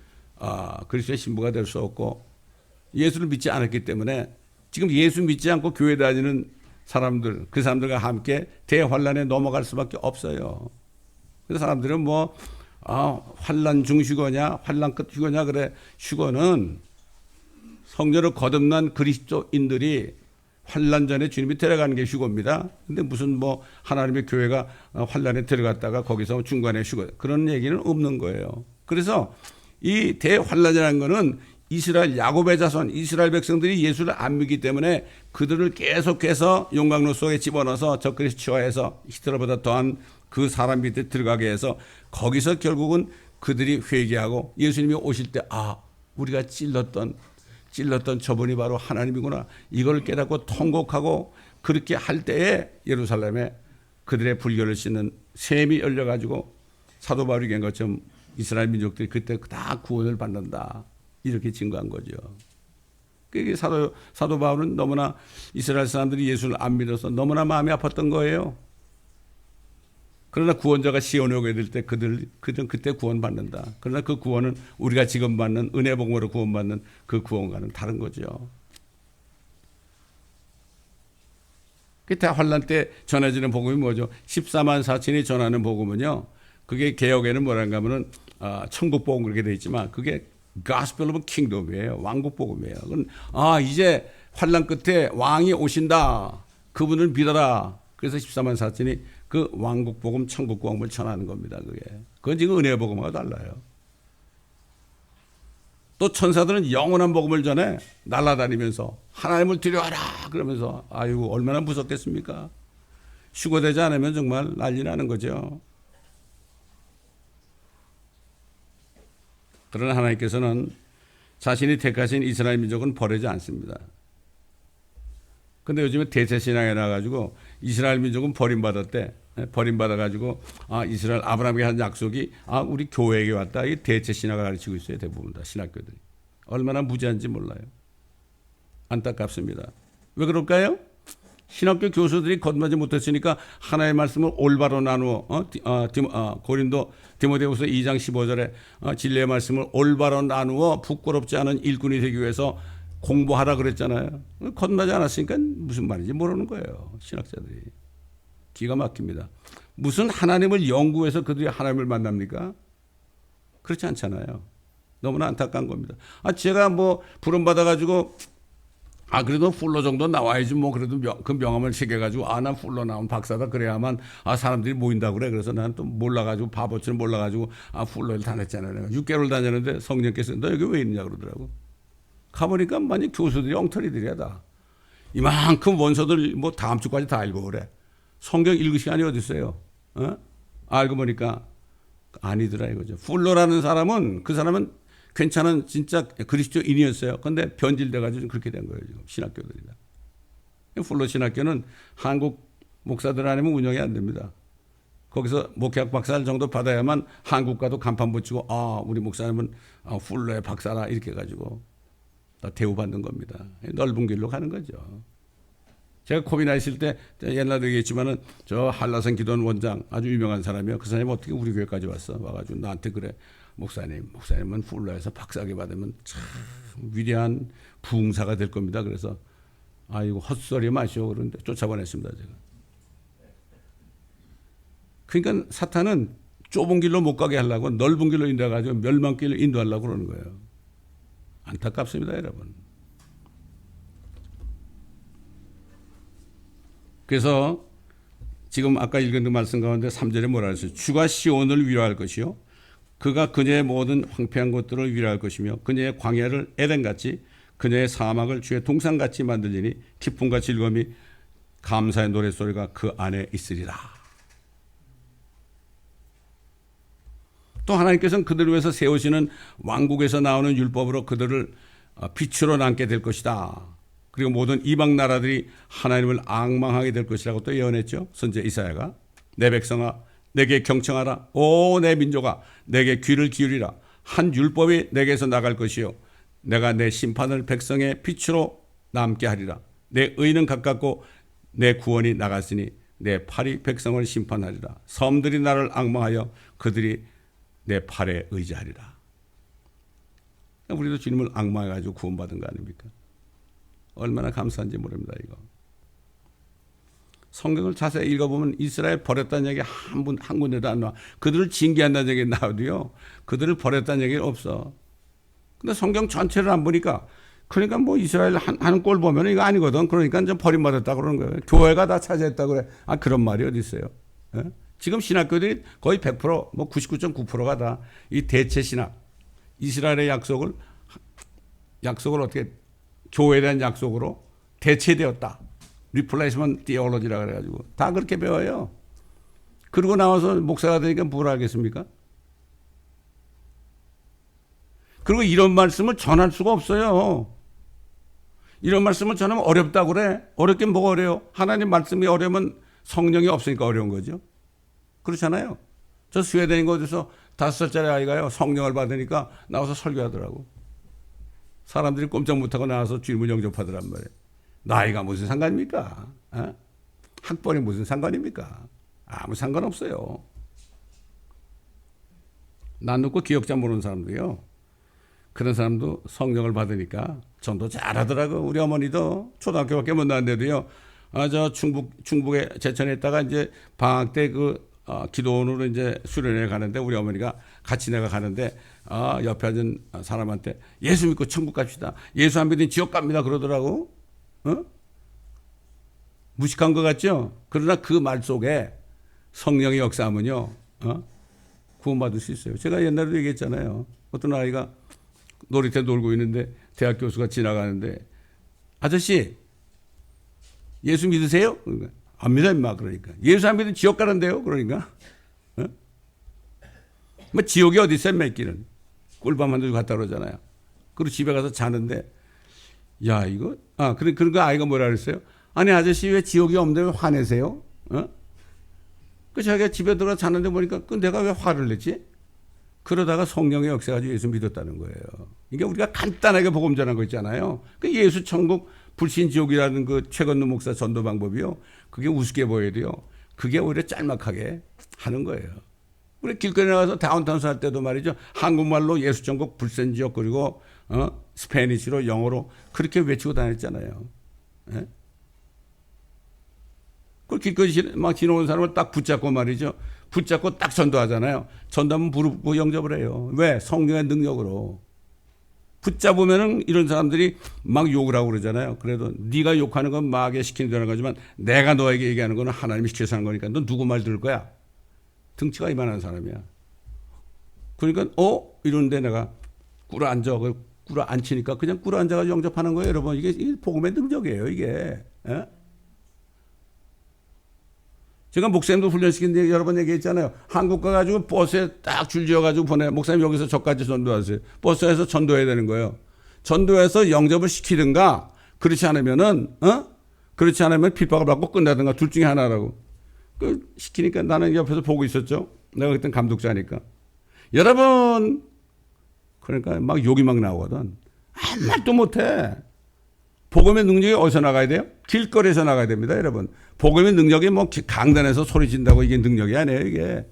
그리스도의 신부가 될 수 없고, 예수를 믿지 않았기 때문에 지금 예수 믿지 않고 교회 다니는 사람들, 그 사람들과 함께 대환란에 넘어갈 수밖에 없어요. 그 사람들은 환란 중 휴거냐, 환란 끝 휴거냐, 그래. 휴거는 성전을 거듭난 그리스도인들이 환란 전에 주님이 데려가는 게 휴거입니다. 근데 무슨 하나님의 교회가 환란에 들어갔다가 거기서 중간에 휴거, 그런 얘기는 없는 거예요. 그래서 이 대환란이라는 거는 이스라엘 야곱의 자손, 이스라엘 백성들이 예수를 안 믿기 때문에 그들을 계속해서 용광로 속에 집어넣어서 적그리스 치화해서 히틀러보다 더한 그 사람 밑에 들어가게 해서 거기서 결국은 그들이 회개하고 예수님이 오실 때 우리가 찔렀던 저분이 바로 하나님이구나, 이걸 깨닫고 통곡하고 그렇게 할 때에 예루살렘에 그들의 불교를 씻는 샘이 열려가지고 사도 바울이 얘기한 것처럼 이스라엘 민족들이 그때 다 구원을 받는다. 이렇게 증거한 거죠. 그게 사도 바울은 너무나 이스라엘 사람들이 예수를 안 믿어서 너무나 마음이 아팠던 거예요. 그러나 구원자가 시온에 오게 될 때 그들은 그때 구원받는다. 그러나 그 구원은 우리가 지금 받는 은혜 복음으로 구원받는 그 구원과는 다른 거죠. 그때 환란 때 전해지는 복음이 뭐죠? 14만 4천이 전하는 복음은요. 그게 개혁에는 뭐란가 하면은 천국 복음 그렇게 돼 있지만 그게 Gospel of Kingdom이에요. 왕국 복음이에요. 그건 이제 환란 끝에 왕이 오신다. 그분을 믿어라. 그래서 14만 4천이 그 왕국 복음, 천국 복음을 전하는 겁니다. 그건 지금 은혜 복음과 달라요. 또 천사들은 영원한 복음을 전해 날아다니면서 하나님을 두려워하라 그러면서 아이고 얼마나 무섭겠습니까? 휴거되지 않으면 정말 난리 나는 거죠. 그러나 하나님께서는 자신이 택하신 이스라엘 민족은 버리지 않습니다. 근데 요즘에 대체신앙에 나가지고 이스라엘 민족은 버림받았대. 버림받아가지고 이스라엘 아브라함에게 한 약속이 우리 교회에게 왔다. 이 대체신앙을 가르치고 있어요. 대부분 다 신학교들이. 얼마나 무지한지 몰라요. 안타깝습니다. 왜 그럴까요? 신학교 교수들이 거듭나지 못했으니까 하나의 말씀을 올바로 나누어 고린도 디모데후서 2장 15절에 진리의 말씀을 올바로 나누어 부끄럽지 않은 일꾼이 되기 위해서 공부하라 그랬잖아요. 거듭나지 않았으니까 무슨 말인지 모르는 거예요. 신학자들이. 기가 막힙니다. 무슨 하나님을 연구해서 그들이 하나님을 만납니까? 그렇지 않잖아요. 너무나 안타까운 겁니다. 제가 부름받아가지고 그래도 풀로 정도 나와야지 그래도 그 명함을 새겨가지고 난 풀로 나온 박사다 그래야만 사람들이 모인다고 그래. 그래서 난 또 몰라가지고 바보처럼 몰라가지고 풀로를 다녔잖아요. 6개월 다녔는데 성령께서 너 여기 왜 있느냐 그러더라고. 가보니까 만약 교수들이 엉터리들이야 다. 이만큼 원서들 다음 주까지 다 읽고 그래. 성경 읽을 시간이 어디 있어요? 알고 보니까 아니더라 이거죠. 풀로라는 사람은 그 사람은 괜찮은 진짜 그리스도인이었어요. 그런데 변질돼가지고 그렇게 된 거예요. 지금 신학교들이다. 풀로 신학교는 한국 목사들 아니면 운영이 안 됩니다. 거기서 목회학 박사 정도 받아야만 한국과도 간판 붙이고 우리 목사님은 풀로의 박사라 이렇게 해가지고 다 대우받는 겁니다. 넓은 길로 가는 거죠. 제가 코비나 있을 때 옛날에 얘기했지만은 저 한라산 기도원 원장 아주 유명한 사람이요. 그 사람이 어떻게 우리 교회까지 왔어? 와가지고 나한테 그래. 목사님은 풀로에서 박사학위 받으면 참 위대한 부흥사가 될 겁니다. 그래서 이거 헛소리 마시오. 그런데 쫓아보냈습니다. 제가. 그러니까 사탄은 좁은 길로 못 가게 하려고 넓은 길로 인도해가지고 멸망길로 인도하려고 그러는 거예요. 안타깝습니다, 여러분. 그래서 지금 아까 읽은 그 말씀 가운데 3절에 뭐라 했어요? 주가 시온을 위로할 것이요. 그가 그녀의 모든 황폐한 것들을 위로할 것이며 그녀의 광야를 에덴같이 그녀의 사막을 주의 동산같이 만들리니 기쁨과 즐거움이 감사의 노랫소리가 그 안에 있으리라. 또 하나님께서는 그들을 위해서 세우시는 왕국에서 나오는 율법으로 그들을 빛으로 남게 될 것이다. 그리고 모든 이방 나라들이 하나님을 앙망하게 될 것이라고 또 예언했죠. 선지자 이사야가. 내 백성아 내게 경청하라. 오 내 민족아 내게 귀를 기울이라. 한 율법이 내게서 나갈 것이요 내가 내 심판을 백성의 빛으로 남게 하리라. 내 의는 가깝고 내 구원이 나갔으니 내 팔이 백성을 심판하리라. 섬들이 나를 앙망하여 그들이 내 팔에 의지하리라. 우리도 주님을 앙망해가지고 구원받은 거 아닙니까? 얼마나 감사한지 모릅니다. 이거. 성경을 자세히 읽어보면 이스라엘 버렸다는 얘기 한 군데도 안 나와. 그들을 징계한다는 얘기 나와도요. 그들을 버렸다는 얘기는 없어. 근데 성경 전체를 안 보니까 그러니까 이스라엘 하는 꼴 보면 이거 아니거든. 그러니까 좀 버림받았다 그러는 거예요. 교회가 다 차지했다 그래. 그런 말이 어디 있어요? 예? 지금 신학교들이 거의 100% 99.9%가 다 이 대체 신학, 이스라엘의 약속을 어떻게 교회에 대한 약속으로 대체되었다. 리플레이스먼트 디올로지라 그래가지고 다 그렇게 배워요. 그러고 나와서 목사가 되니까 뭘 알겠습니까? 그리고 이런 말씀을 전할 수가 없어요. 이런 말씀을 전하면 어렵다고 그래. 어렵긴 뭐가 어려요? 하나님 말씀이 어려우면 성령이 없으니까 어려운 거죠. 그렇잖아요. 저 스웨덴인 곳에서 5살짜리 아이가요, 성령을 받으니까 나와서 설교하더라고. 사람들이 꼼짝 못하고 나와서 질문 영접하더란 말이에요. 나이가 무슨 상관입니까? 어? 학번이 무슨 상관입니까? 아무 상관없어요. 난 놓고 기억자 모르는 사람도요, 그런 사람도 성령을 받으니까 전도 잘하더라고. 우리 어머니도 초등학교밖에 못 나왔는데도요, 저 충북에 제천에 있다가 이제 방학 때 기도원으로 이제 수련회 가는데 우리 어머니가 같이 내가 가는데 옆에 앉은 사람한테 예수 믿고 천국 갑시다. 예수 안 믿으면 지옥 갑니다. 그러더라고. 어? 무식한 것 같죠? 그러나 그 말 속에 성령의 역사하면요, 구원받을 수 있어요. 제가 옛날에도 얘기했잖아요. 어떤 아이가 놀이터 놀고 있는데 대학 교수가 지나가는데 아저씨 예수 믿으세요? 그러니까 안 믿어 임마. 그러니까 예수 안 믿으면 지옥 가는데요. 그러니까 뭐 지옥이 어디 있어요? 몇 길은 꿀밤 한 줄 갖다 그러잖아요. 그리고 집에 가서 자는데 야 이거 그러니까 아이가 뭐라 그랬어요? 아니 아저씨 왜 지옥이 없는데 왜 화내세요? 그 자기가 집에 들어가 자는데 보니까 내가 왜 화를 내지? 그러다가 성령의 역사가지고 예수 믿었다는 거예요. 이게 우리가 간단하게 복음 전한 거 있잖아요. 그 예수 천국 불신 지옥이라는 그 최건노 목사 전도 방법이요, 그게 우습게 보여야 돼요. 그게 오히려 짤막하게 하는 거예요. 우리 길거리 나가서 다운타운 살 때도 말이죠, 한국말로 예수 천국 불신 지옥 그리고 스페니쉬로 영어로 그렇게 외치고 다녔잖아요. 예? 그 길거리 막 지나오는 사람을 딱 붙잡고 말이죠, 붙잡고 딱 전도하잖아요. 전도하면 부르고 영접을 해요. 왜? 성령의 능력으로. 붙잡으면은 이런 사람들이 막 욕을 하고 그러잖아요. 그래도 네가 욕하는 건 마귀에 시킨다는 거지만 내가 너에게 얘기하는 거는 하나님이 시켜서 하는 거니까 너 누구 말 들을 거야? 등치가 이만한 사람이야. 그러니까 이러는데 내가 꿇어 앉아. 꿇어 앉히니까 그냥 꿇어 앉아가지고 영접하는 거예요. 여러분, 이게 복음의 능력이에요. 이게. 예? 제가 목사님도 훈련시키는데 여러 번 얘기했잖아요. 한국 가가지고 버스에 딱 줄 지어가지고 보내. 목사님 여기서 저까지 전도하세요. 버스에서 전도해야 되는 거예요. 전도해서 영접을 시키든가, 그렇지 않으면 핍박을 받고 끝나든가 둘 중에 하나라고. 시키니까 나는 옆에서 보고 있었죠. 내가 그때 감독자니까. 여러분, 그러니까 막 욕이 막 나오거든. 아무 말도 못해. 복음의 능력이 어디서 나가야 돼요? 길거리에서 나가야 됩니다, 여러분. 복음의 능력이 뭐 강단에서 소리 진다고 이게 능력이 아니에요, 이게.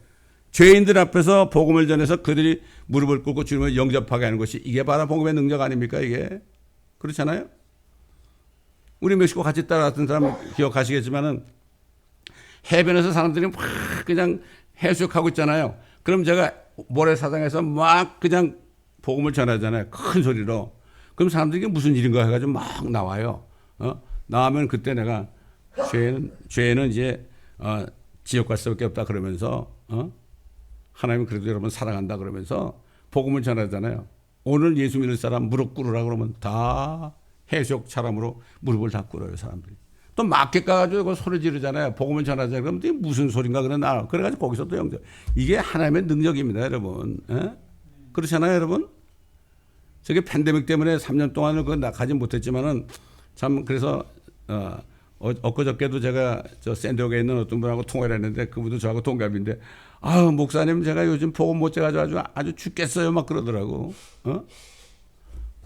죄인들 앞에서 복음을 전해서 그들이 무릎을 꿇고 주님을 영접하게 하는 것이 이게 바로 복음의 능력 아닙니까, 이게? 그렇잖아요? 우리 멕시코 같이 따라왔던 사람 기억하시겠지만은 해변에서 사람들이 막 그냥 해수욕하고 있잖아요. 그럼 제가 모래사장에서 막 그냥 복음을 전하잖아요. 큰 소리로. 그럼 사람들이 무슨 일인가 해가지고 막 나와요. 나오면 그때 내가 죄는 이제 지옥 갈 수밖에 없다 그러면서 하나님은 그래도 여러분 사랑한다 그러면서 복음을 전하잖아요. 오늘 예수 믿을 사람 무릎 꿇으라 그러면 다 해수욕 사람으로 무릎을 다 꿇어요, 사람들이. 또 마켓 가가지고 소리 지르잖아요. 복음을 전하자 그러면 이게 무슨 소린가 그러나 그래가지고 거기서 또 영접. 이게 하나님의 능력입니다, 여러분. 그렇잖아요, 여러분. 저게 팬데믹 때문에 3년 동안을 그거 나가지 못했지만은 참 그래서 엊그저께도 제가 저 샌디에고에 있는 어떤 분하고 통화를 했는데 그분도 저하고 동갑인데 목사님 제가 요즘 복음 못 돼가지고 아주 죽겠어요 막 그러더라고.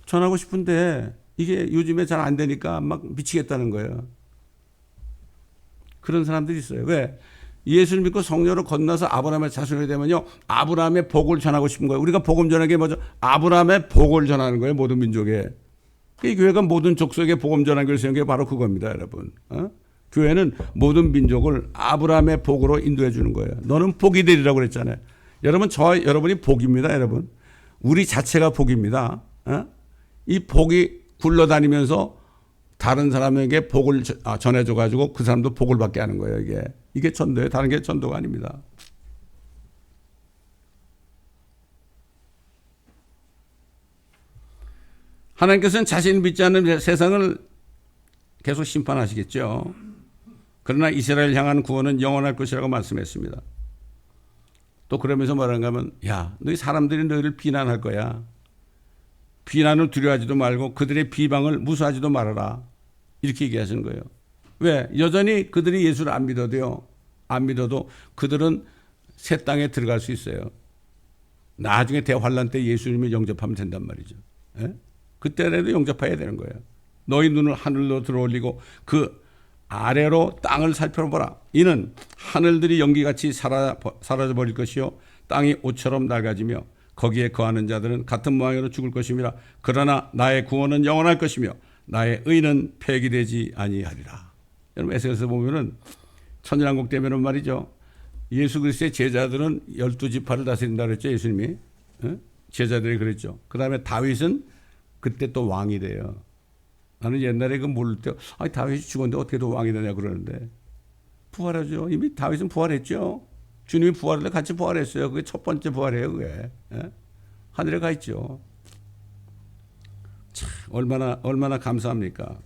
전하고 싶은데 이게 요즘에 잘 안 되니까 막 미치겠다는 거예요. 그런 사람들이 있어요. 왜? 예수를 믿고 성령으로 건너서 아브라함의 자손이 되면요, 아브라함의 복을 전하고 싶은 거예요. 우리가 복음 전하는 게 뭐죠? 아브라함의 복을 전하는 거예요, 모든 민족에. 이 교회가 모든 족속에 복음 전하는 교회를 세운 게 바로 그겁니다, 여러분. 교회는 모든 민족을 아브라함의 복으로 인도해 주는 거예요. 너는 복이 되리라고 그랬잖아요. 여러분, 여러분이 복입니다, 여러분. 우리 자체가 복입니다. 이 복이 굴러다니면서 다른 사람에게 복을 전해줘가지고 그 사람도 복을 받게 하는 거예요, 이게 전도예요. 다른 게 전도가 아닙니다. 하나님께서는 자신을 믿지 않는 세상을 계속 심판하시겠죠. 그러나 이스라엘 향한 구원은 영원할 것이라고 말씀했습니다. 또 그러면서 뭐라는가 하면, 야, 너희 사람들이 너희를 비난할 거야. 비난을 두려워하지도 말고 그들의 비방을 무수하지도 말아라. 이렇게 얘기하시는 거예요. 왜? 여전히 그들이 예수를 안 믿어도 그들은 새 땅에 들어갈 수 있어요. 나중에 대환란 때 예수님을 영접하면 된단 말이죠. 예? 그때라도 영접해야 되는 거예요. 너희 눈을 하늘로 들어올리고 그 아래로 땅을 살펴보라. 이는 하늘들이 연기같이 사라져버릴 것이요 땅이 옷처럼 낡아지며 거기에 거하는 자들은 같은 모양으로 죽을 것이니라. 그러나 나의 구원은 영원할 것이며 나의 의는 폐기되지 아니하리라. 여러분 에스겔서 보면은 천년왕국 때면은 말이죠. 예수 그리스도의 제자들은 12지파를 다스린다 그랬죠. 예수님이. 제자들이 그랬죠. 그 다음에 다윗은 그때 또 왕이 돼요. 나는 옛날에 그 모를 때 다윗이 죽었는데 어떻게 또 왕이 되냐 그러는데 부활하죠. 이미 다윗은 부활했죠. 주님이 부활할 때 같이 부활했어요. 그게 첫 번째 부활이에요. 그게. 하늘에 가 있죠. 참 얼마나 감사합니까.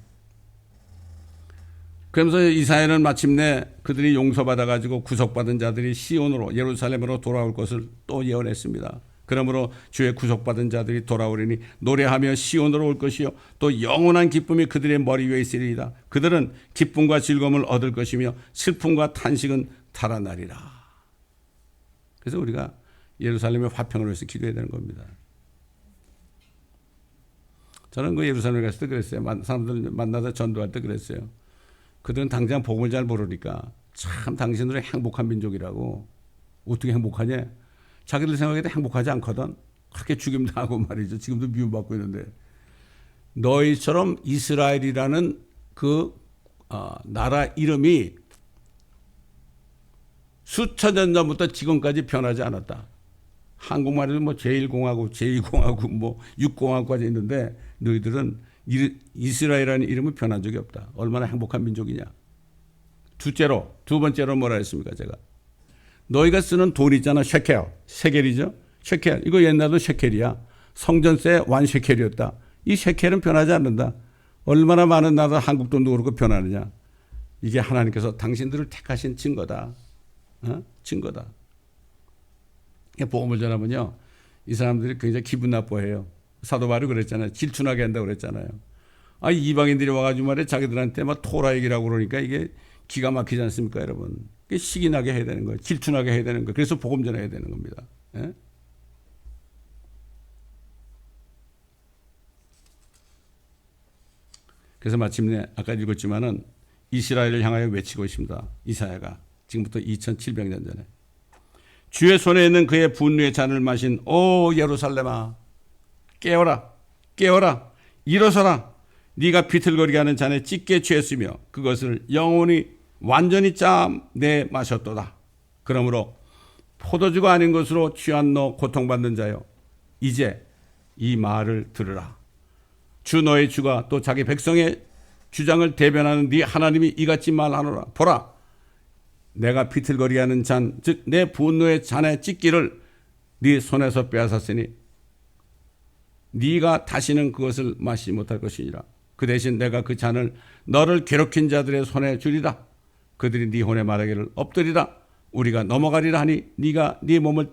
그러면서 이사야는 마침내 그들이 용서받아가지고 구속받은 자들이 시온으로 예루살렘으로 돌아올 것을 또 예언했습니다. 그러므로 주의 구속받은 자들이 돌아오리니 노래하며 시온으로 올 것이요 또 영원한 기쁨이 그들의 머리 위에 있으리이다. 그들은 기쁨과 즐거움을 얻을 것이며 슬픔과 탄식은 달아나리라. 그래서 우리가 예루살렘의 화평을 위해서 기도해야 되는 겁니다. 저는 그 예루살렘에 갔을 때 그랬어요. 사람들 만나서 전도할 때 그랬어요. 그들은 당장 복음을 잘 모르니까 참 당신들은 행복한 민족이라고. 어떻게 행복하냐? 자기들 생각에도 행복하지 않거든. 그렇게 죽임당하고 말이죠. 지금도 미움받고 있는데. 너희처럼 이스라엘이라는 그 나라 이름이 수천 년 전부터 지금까지 변하지 않았다. 한국말에도 뭐 제1공화국, 제2공화국, 뭐 6공화국까지 있는데 너희들은 이스라엘이라는 이름은 변한 적이 없다. 얼마나 행복한 민족이냐. 두 번째로 뭐라 했습니까? 제가. 너희가 쓰는 돈 있잖아. 셰켈이죠. 셰켈. 이거 옛날도 셰켈이야. 성전세 완 셰켈이었다. 이 셰켈은 변하지 않는다. 얼마나 많은 나라 한국 돈도 그렇고 변하느냐. 이게 하나님께서 당신들을 택하신 증거다. 증거다. 복음을 전하면요. 이 사람들이 굉장히 기분 나빠해요. 사도 바울이 그랬잖아요. 질투나게 한다고 그랬잖아요. 이방인들이 와가지고 말이야 자기들한테 막 토라 얘기라고 그러니까 이게 기가 막히지 않습니까, 여러분? 시기 나게 해야 되는 거예요. 질투나게 해야 되는 거예요. 그래서 복음 전해야 되는 겁니다. 예? 그래서 마침내 아까 읽었지만은 이스라엘을 향하여 외치고 있습니다. 이사야가 지금부터 2700년 전에 주의 손에 있는 그의 분노의 잔을 마신 오 예루살렘아 깨어라 일어서라 네가 비틀거리게 하는 잔에 찢게 취했으며 그것을 영원히 완전히 내 마셨도다. 그러므로 포도주가 아닌 것으로 취한 너 고통받는 자여 이제 이 말을 들으라. 주 너의 주가 또 자기 백성의 주장을 대변하는 네 하나님이 이같이 말하노라. 보라 내가 비틀거리게 하는 잔 즉 내 분노의 잔의 찢기를 네 손에서 빼앗았으니 네가 다시는 그것을 마시지 못할 것이니라. 그 대신 내가 그 잔을 너를 괴롭힌 자들의 손에 주리라. 그들이 네 혼에 말하기를 엎드리라. 우리가 넘어가리라 하니 네가 네 몸을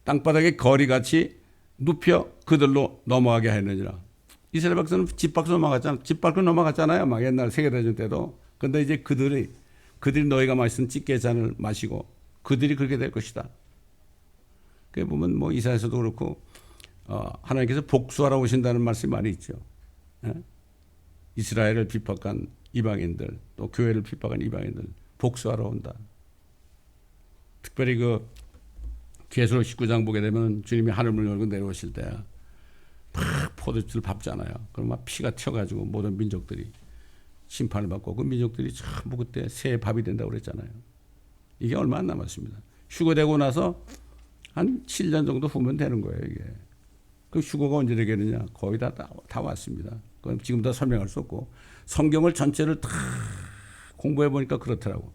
땅바닥에 거리같이 눕혀 그들로 넘어가게 하였느니라. 이스라엘 백성은 집 밖으로 넘어갔잖아요. 막 옛날 세계대전 때도. 그런데 이제 그들이 너희가 마신 찢게 잔을 마시고 그들이 그렇게 될 것이다. 그게 보면 뭐 이사야서도 그렇고 하나님께서 복수하러 오신다는 말씀이 많이 있죠. 예? 이스라엘을 핍박한 이방인들 또 교회를 핍박한 이방인들 복수하러 온다. 특별히 그 계시록 19장 보게 되면 주님이 하늘을 열고 내려오실 때 막 포도주를 밟잖아요. 그럼 막 피가 튀어가지고 모든 민족들이 심판을 받고 그 민족들이 전부 그때 새 밥이 된다고 그랬잖아요. 이게 얼마 안 남았습니다. 휴거되고 나서 한 7년 정도 후면 되는 거예요. 이게. 그 휴거가 언제 되겠느냐. 거의 다 왔습니다. 그건 지금 다 설명할 수 없고 성경을 전체를 다 공부해 보니까 그렇더라고.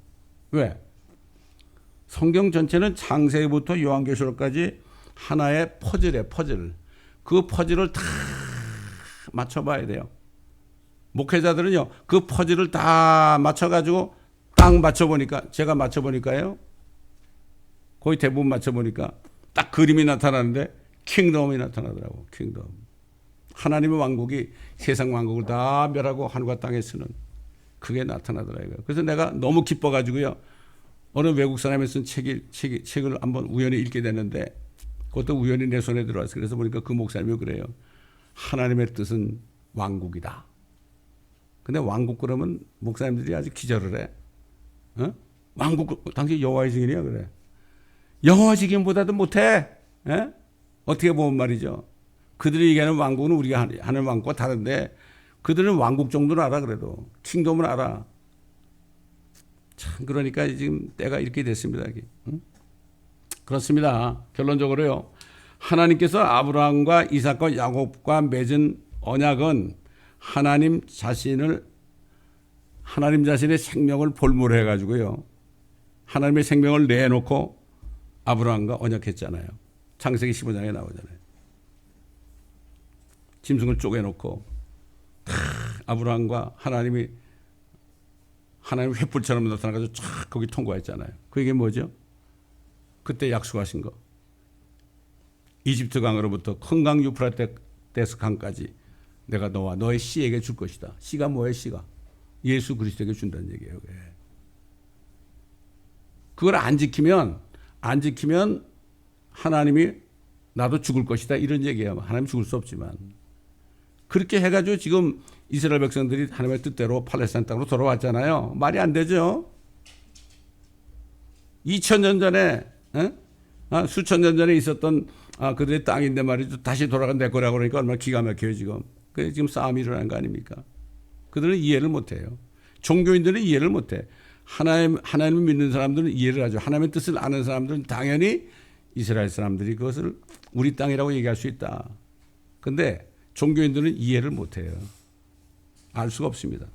왜? 성경 전체는 창세기부터 요한계시록까지 하나의 퍼즐이에요. 그 퍼즐을 다 맞춰봐야 돼요. 목회자들은요. 그 퍼즐을 다 맞춰가지고 딱 맞춰보니까 제가 맞춰보니까요. 거의 대부분 맞춰보니까 딱 그림이 나타나는데 킹덤이 나타나더라고. 킹덤. 하나님의 왕국이 세상 왕국을 다 멸하고 하늘과 땅에 서는 그게 나타나더라고요. 그래서 내가 너무 기뻐가지고요. 어느 외국 사람이 쓴 책을 한번 우연히 읽게 됐는데 그것도 우연히 내 손에 들어왔어요. 그래서 보니까 그 목사님이 그래요. 하나님의 뜻은 왕국이다. 근데 왕국 그러면 목사님들이 아주 기절을 해. 어? 왕국, 당신 여호와의 증인이야 그래. 여호와 증인보다도 못해. 에? 어떻게 보면 말이죠. 그들이 얘기하는 왕국은 우리가 하는 왕국과 다른데 그들은 왕국 정도는 알아 그래도. 킹덤은 알아. 참 그러니까 지금 때가 이렇게 됐습니다. 응? 그렇습니다. 결론적으로요. 하나님께서 아브라함과 이삭과 야곱과 맺은 언약은 하나님 자신의 생명을 볼모로 해가지고요. 하나님의 생명을 내놓고 아브라함과 언약했잖아요. 창세기 15장에 나오잖아요. 짐승을 쪼개놓고 아브라함과 하나님 횃불처럼 나타나가지고 쫙 거기 통과했잖아요. 그게 뭐죠? 그때 약속하신 거. 이집트 강으로부터 큰 강 유프라테스 강까지 내가 너와 너의 씨에게 줄 것이다. 씨가 뭐예요? 씨가 예수 그리스도에게 준다는 얘기예요. 그걸 안 지키면 하나님이 나도 죽을 것이다 이런 얘기야. 하나님 죽을 수 없지만 그렇게 해가지고 지금 이스라엘 백성들이 하나님의 뜻대로 팔레스타인 땅으로 돌아왔잖아요. 말이 안 되죠. 2000년 전에 수천 년 전에 있었던 그들의 땅인데 말이죠. 다시 돌아간 내 거라고 그러니까 얼마나 기가 막혀요 지금. 그래서 지금 싸움이 일어나는 거 아닙니까? 그들은 이해를 못해요. 종교인들은 이해를 못해. 하나님을 믿는 사람들은 이해를 하죠. 하나님의 뜻을 아는 사람들은 당연히 이스라엘 사람들이 그것을 우리 땅이라고 얘기할 수 있다. 그런데 종교인들은 이해를 못해요. 알 수가 없습니다.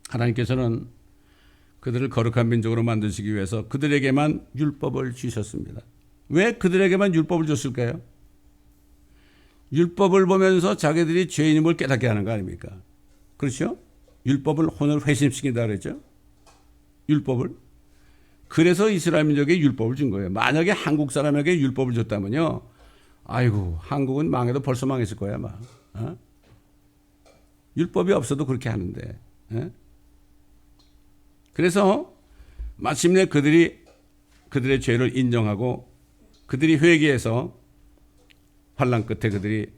하나님께서는 그들을 거룩한 민족으로 만드시기 위해서 그들에게만 율법을 주셨습니다. 왜 그들에게만 율법을 줬을까요? 율법을 보면서 자기들이 죄인임을 깨닫게 하는 거 아닙니까? 그렇죠? 율법을 혼을 회심시킨다 그랬죠? 율법을. 그래서 이스라엘 민족에게 율법을 준 거예요. 만약에 한국 사람에게 율법을 줬다면요. 아이고 한국은 망해도 벌써 망했을 거야 아마. 율법이 없어도 그렇게 하는데. 그래서 마침내 그들의 죄를 인정하고 그들이 회개해서 환난 끝에 그들이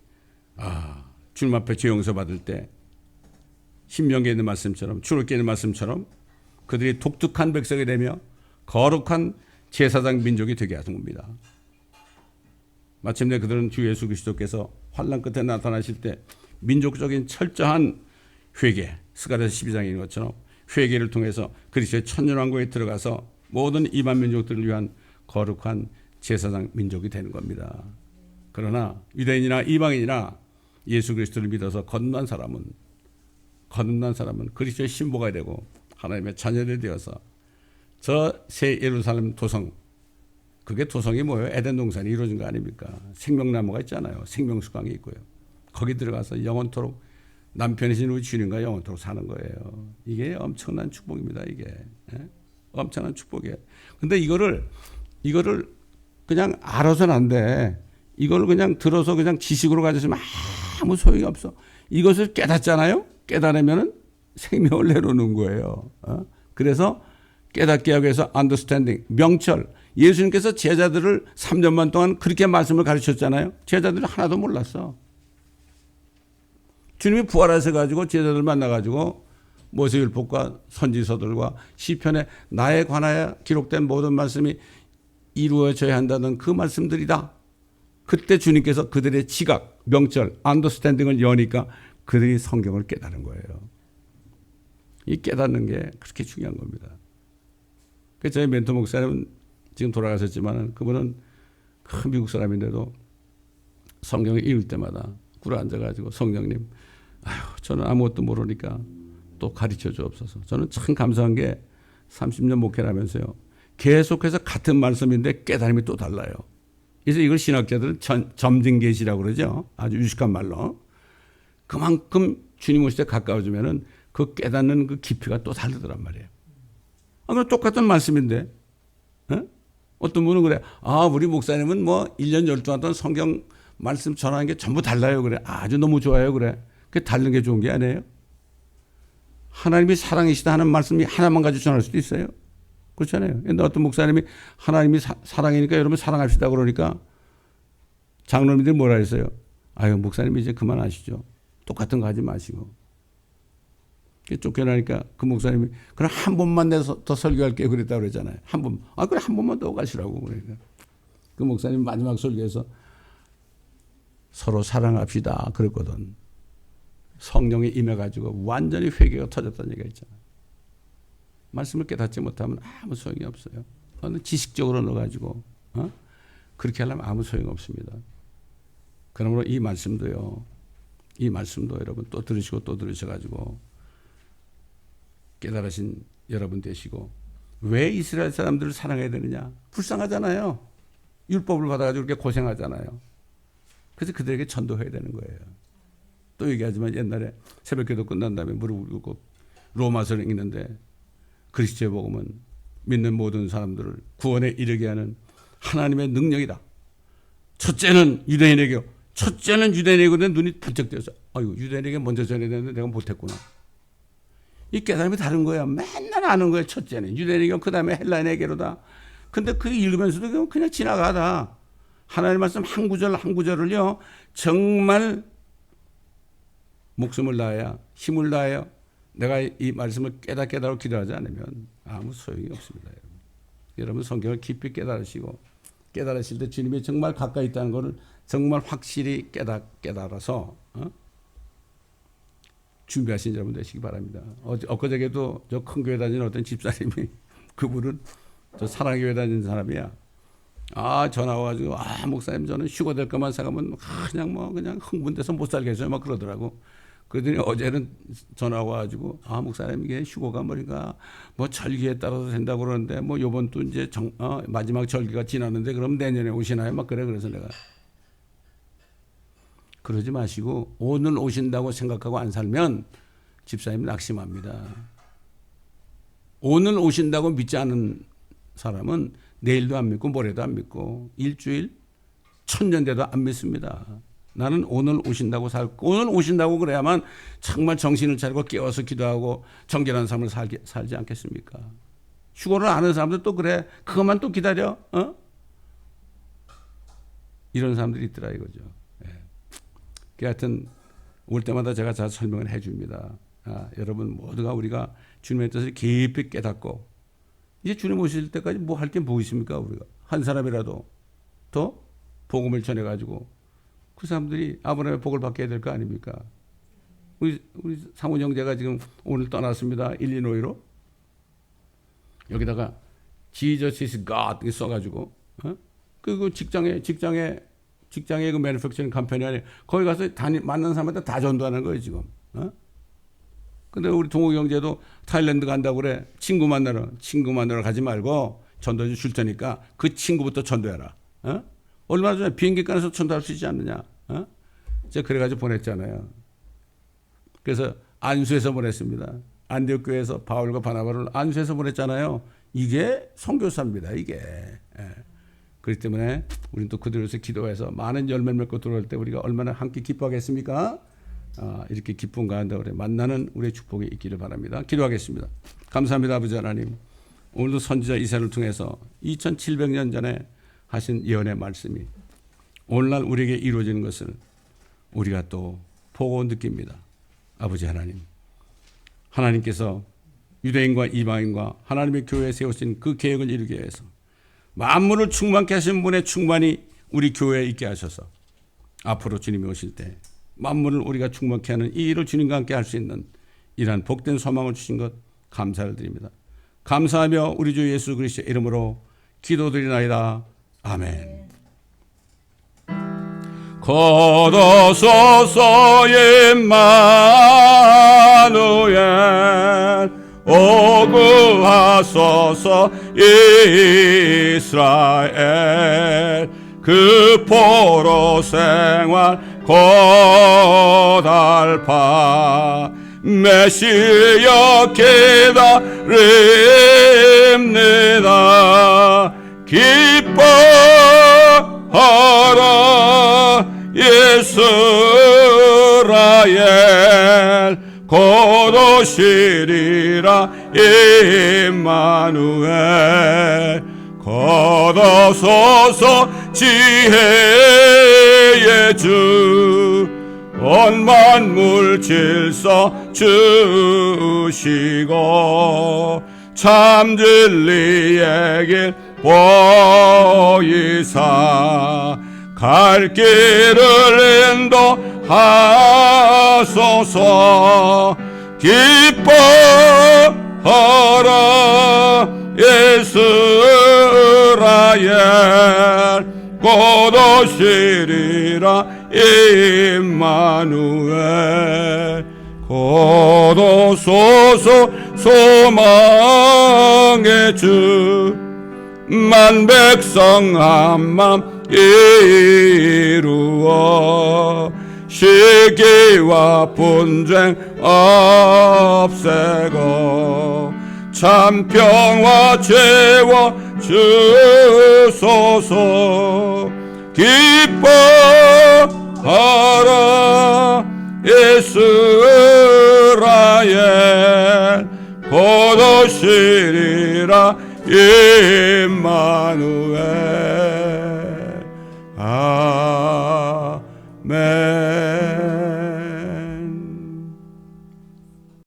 주님 앞에 죄 용서 받을 때 신명기에 있는 말씀처럼 출애굽기에 있는 말씀처럼 그들이 독특한 백성이 되며 거룩한 제사장 민족이 되게 하신 겁니다. 마침내 그들은 주 예수 그리스도께서 환난 끝에 나타나실 때 민족적인 철저한 회개, 스가랴서 12장에 있는 것처럼 회개를 통해서 그리스도의 천년왕국에 들어가서 모든 이방 민족들을 위한 거룩한 제사장 민족이 되는 겁니다. 그러나 유대인이나 이방인이나 예수 그리스도를 믿어서 거듭난 사람은 그리스도의 신부가 되고 하나님의 자녀들이 되어서 저 새 예루살렘 도성, 그게 도성이 뭐예요? 에덴 동산이 이루어진 거 아닙니까? 생명나무가 있잖아요. 생명수강이 있고요. 거기 들어가서 영원토록 남편이신 우리 주님과 영원토록 사는 거예요. 이게 엄청난 축복입니다. 이게 엄청난 축복이에요. 근데 이거를 그냥 알아서는 안 돼. 이걸 그냥 들어서 그냥 지식으로 가졌으면 아무 소용이 없어. 이것을 깨닫잖아요. 깨달으면은 생명을 내놓는 거예요. 그래서 깨닫게 하기 위해서 understanding, 명철. 예수님께서 제자들을 3년만 동안 그렇게 말씀을 가르쳤잖아요. 제자들은 하나도 몰랐어. 주님이 부활하셔가지고 제자들 만나가지고 모세율법과 선지서들과 시편에 나에 관하여 기록된 모든 말씀이 이루어져야 한다는 그 말씀들이다. 그때 주님께서 그들의 지각, 명철, understanding을 여니까 그들이 성경을 깨달은 거예요. 이 깨닫는 게 그렇게 중요한 겁니다. 그래서 저희 멘토 목사님은 지금 돌아가셨지만 그분은 큰 미국 사람인데도 성경을 읽을 때마다 꿇어 앉아가지고 성령님, 저는 아무것도 모르니까 또 가르쳐 주옵소서. 저는 참 감사한 게 30년 목회를 하면서요. 계속해서 같은 말씀인데 깨달음이 또 달라요. 그래서 이걸 신학자들은 점증계시라고 그러죠. 아주 유식한 말로. 그만큼 주님 오실 때 가까워지면은 그 깨닫는 그 깊이가 또 다르더란 말이에요. 그럼 똑같은 말씀인데, 어떤 분은 그래. 우리 목사님은 뭐 1년 12달 동안 성경 말씀 전하는 게 전부 달라요. 그래. 아주 너무 좋아요. 그래. 그게 다른 게 좋은 게 아니에요. 하나님이 사랑이시다 하는 말씀이 하나만 가지고 전할 수도 있어요. 그렇잖아요. 근데 어떤 목사님이 하나님이 사랑이니까 여러분 사랑합시다 그러니까 장로님들이 뭐라 했어요? 아유, 목사님 이제 그만하시죠. 똑같은 거 하지 마시고. 쫓겨나니까 그 목사님이 그럼 한 번만 내서 더 설교할게요 그랬다고 그랬잖아요. 한 번. 아, 그래 한 번만 더 가시라고. 그러니까 그 목사님 마지막 설교에서 서로 사랑합시다 그랬거든. 성령이 임해가지고 완전히 회개가 터졌다는 얘기가 있잖아요. 말씀을 깨닫지 못하면 아무 소용이 없어요. 어느 지식적으로 넣어가지고 그렇게 하려면 아무 소용이 없습니다. 그러므로 이 말씀도 여러분 또 들으시고 또 들으셔가지고 깨달으신 여러분 되시고, 왜 이스라엘 사람들을 사랑해야 되느냐? 불쌍하잖아요. 율법을 받아가지고 그렇게 고생하잖아요. 그래서 그들에게 전도해야 되는 거예요. 또 얘기하지만 옛날에 새벽기도 끝난 다음에 무릎 꿇고 로마서를 읽는데 그리스도의 복음은 믿는 모든 사람들을 구원에 이르게 하는 하나님의 능력이다. 첫째는 유대인에게 눈이 번쩍 뜨여서 아유, 유대인에게 먼저 전해야 되는데 내가 못했구나. 이 깨달음이 다른 거야. 맨날 아는 거야. 첫째는 유대인에게, 그 다음에 헬라인에게로다. 근데 그 읽으면서도 그냥 지나가다. 하나님의 말씀 한 구절 한 구절을요 정말 목숨을 다해야, 힘을 다해야 내가 이 말씀을 깨닫고 기도하지 않으면 아무 소용이 없습니다. 여러분 성경을 깊이 깨달으실 때 주님이 정말 가까이 있다는 것을 정말 확실히 깨달아서 준비하신 여러분 되시기 바랍니다. 엊그저께도 저 큰 교회 다니는 어떤 집사님이, 그분은 저 사랑교회 다니는 사람이야. 전화 와가지고 목사님 저는 휴가 될 것만 생각하면 그냥 흥분돼서 못 살겠어요 막 그러더라고. 그러더니 어제는 전화 와가지고 목사님 이게 휴가가 뭐 절기에 따라서 된다고 그러는데 뭐 요번 또 이제 마지막 절기가 지났는데 그럼 내년에 오시나요 막 그래. 그래서 내가 그러지 마시고 오늘 오신다고 생각하고 안 살면 집사님이 낙심합니다. 오늘 오신다고 믿지 않은 사람은 내일도 안 믿고 모레도 안 믿고 일주일, 1000년 돼도 안 믿습니다. 나는 오늘 오신다고 살고, 오늘 오신다고 그래야만 정말 정신을 차리고 깨워서 기도하고 정결한 삶을 살지 않겠습니까? 휴거를 아는 사람들 또 그래. 그것만 또 기다려? 이런 사람들이 있더라 이거죠. 하여튼 올 때마다 제가 잘 설명을 해줍니다. 여러분 모두가 우리가 주님의 뜻을 깊이 깨닫고 이제 주님 오실 때까지 뭐 할 게 뭐 있습니까? 우리가 한 사람이라도 더 복음을 전해가지고 그 사람들이 아브라함의 복을 받게 될 거 아닙니까? 우리 상훈 형제가 지금 오늘 떠났습니다. 일리노이로. 여기다가 Jesus is God 써가지고 그 직장에 그 매니팩처링 컴퍼니 안에 거기 가서 만난 사람한테 다 전도하는 거예요 지금. 근데 우리 동욱이 형제도 타일랜드 간다고 그래. 친구 만나러 가지 말고 전도 줄 테니까 그 친구부터 전도해라. 얼마 전에 비행기 칸에서 전도할 수 있지 않느냐. 제가 그래가지고 보냈잖아요. 그래서 안수에서 보냈습니다. 안디옥 교회에서 바울과 바나바를 안수에서 보냈잖아요. 이게 선교사입니다. 이게. 그렇기 때문에 우리는 또 그들에서 기도해서 많은 열매를 맺고 들어올 때 우리가 얼마나 함께 기뻐하겠습니까? 이렇게 기쁨 가운데 만나는 우리의 축복이 있기를 바랍니다. 기도하겠습니다. 감사합니다. 아버지 하나님. 오늘도 선지자 이사야를 통해서 2700년 전에 하신 예언의 말씀이 오늘날 우리에게 이루어지는 것을 우리가 또 보고 느낍니다. 아버지 하나님. 하나님께서 유대인과 이방인과 하나님의 교회에 세우신 그 계획을 이루기 위해서 만물을 충만케 하신 분의 충만이 우리 교회에 있게 하셔서 앞으로 주님이 오실 때 만물을 우리가 충만케 하는 이 일을 주님과 함께 할 수 있는 이러한 복된 소망을 주신 것 감사를 드립니다. 감사하며 우리 주 예수 그리스도의 이름으로 기도드리나이다. 아멘. 거둬서서 임마누엘 오구하소서 이스라엘 그 포로 생활 고달파 메시아 기다립니다. 기뻐하라 이스라엘 곧 오시리라 임마누엘 임마누엘 걷어서서 지혜의 주 온 만물 질서 주시고 참 진리의 길 보이사 갈 길을 인도하소서. 기뻐하라 이스라엘 곧 오시리라 임마누엘 곧 오소서 소망의 주 만 백성 한맘 이루어 시기와 분쟁 없애고 참 평화 채워 주소서. 기뻐하라 이스라엘 곧 오시리라 임마누엘. 아멘.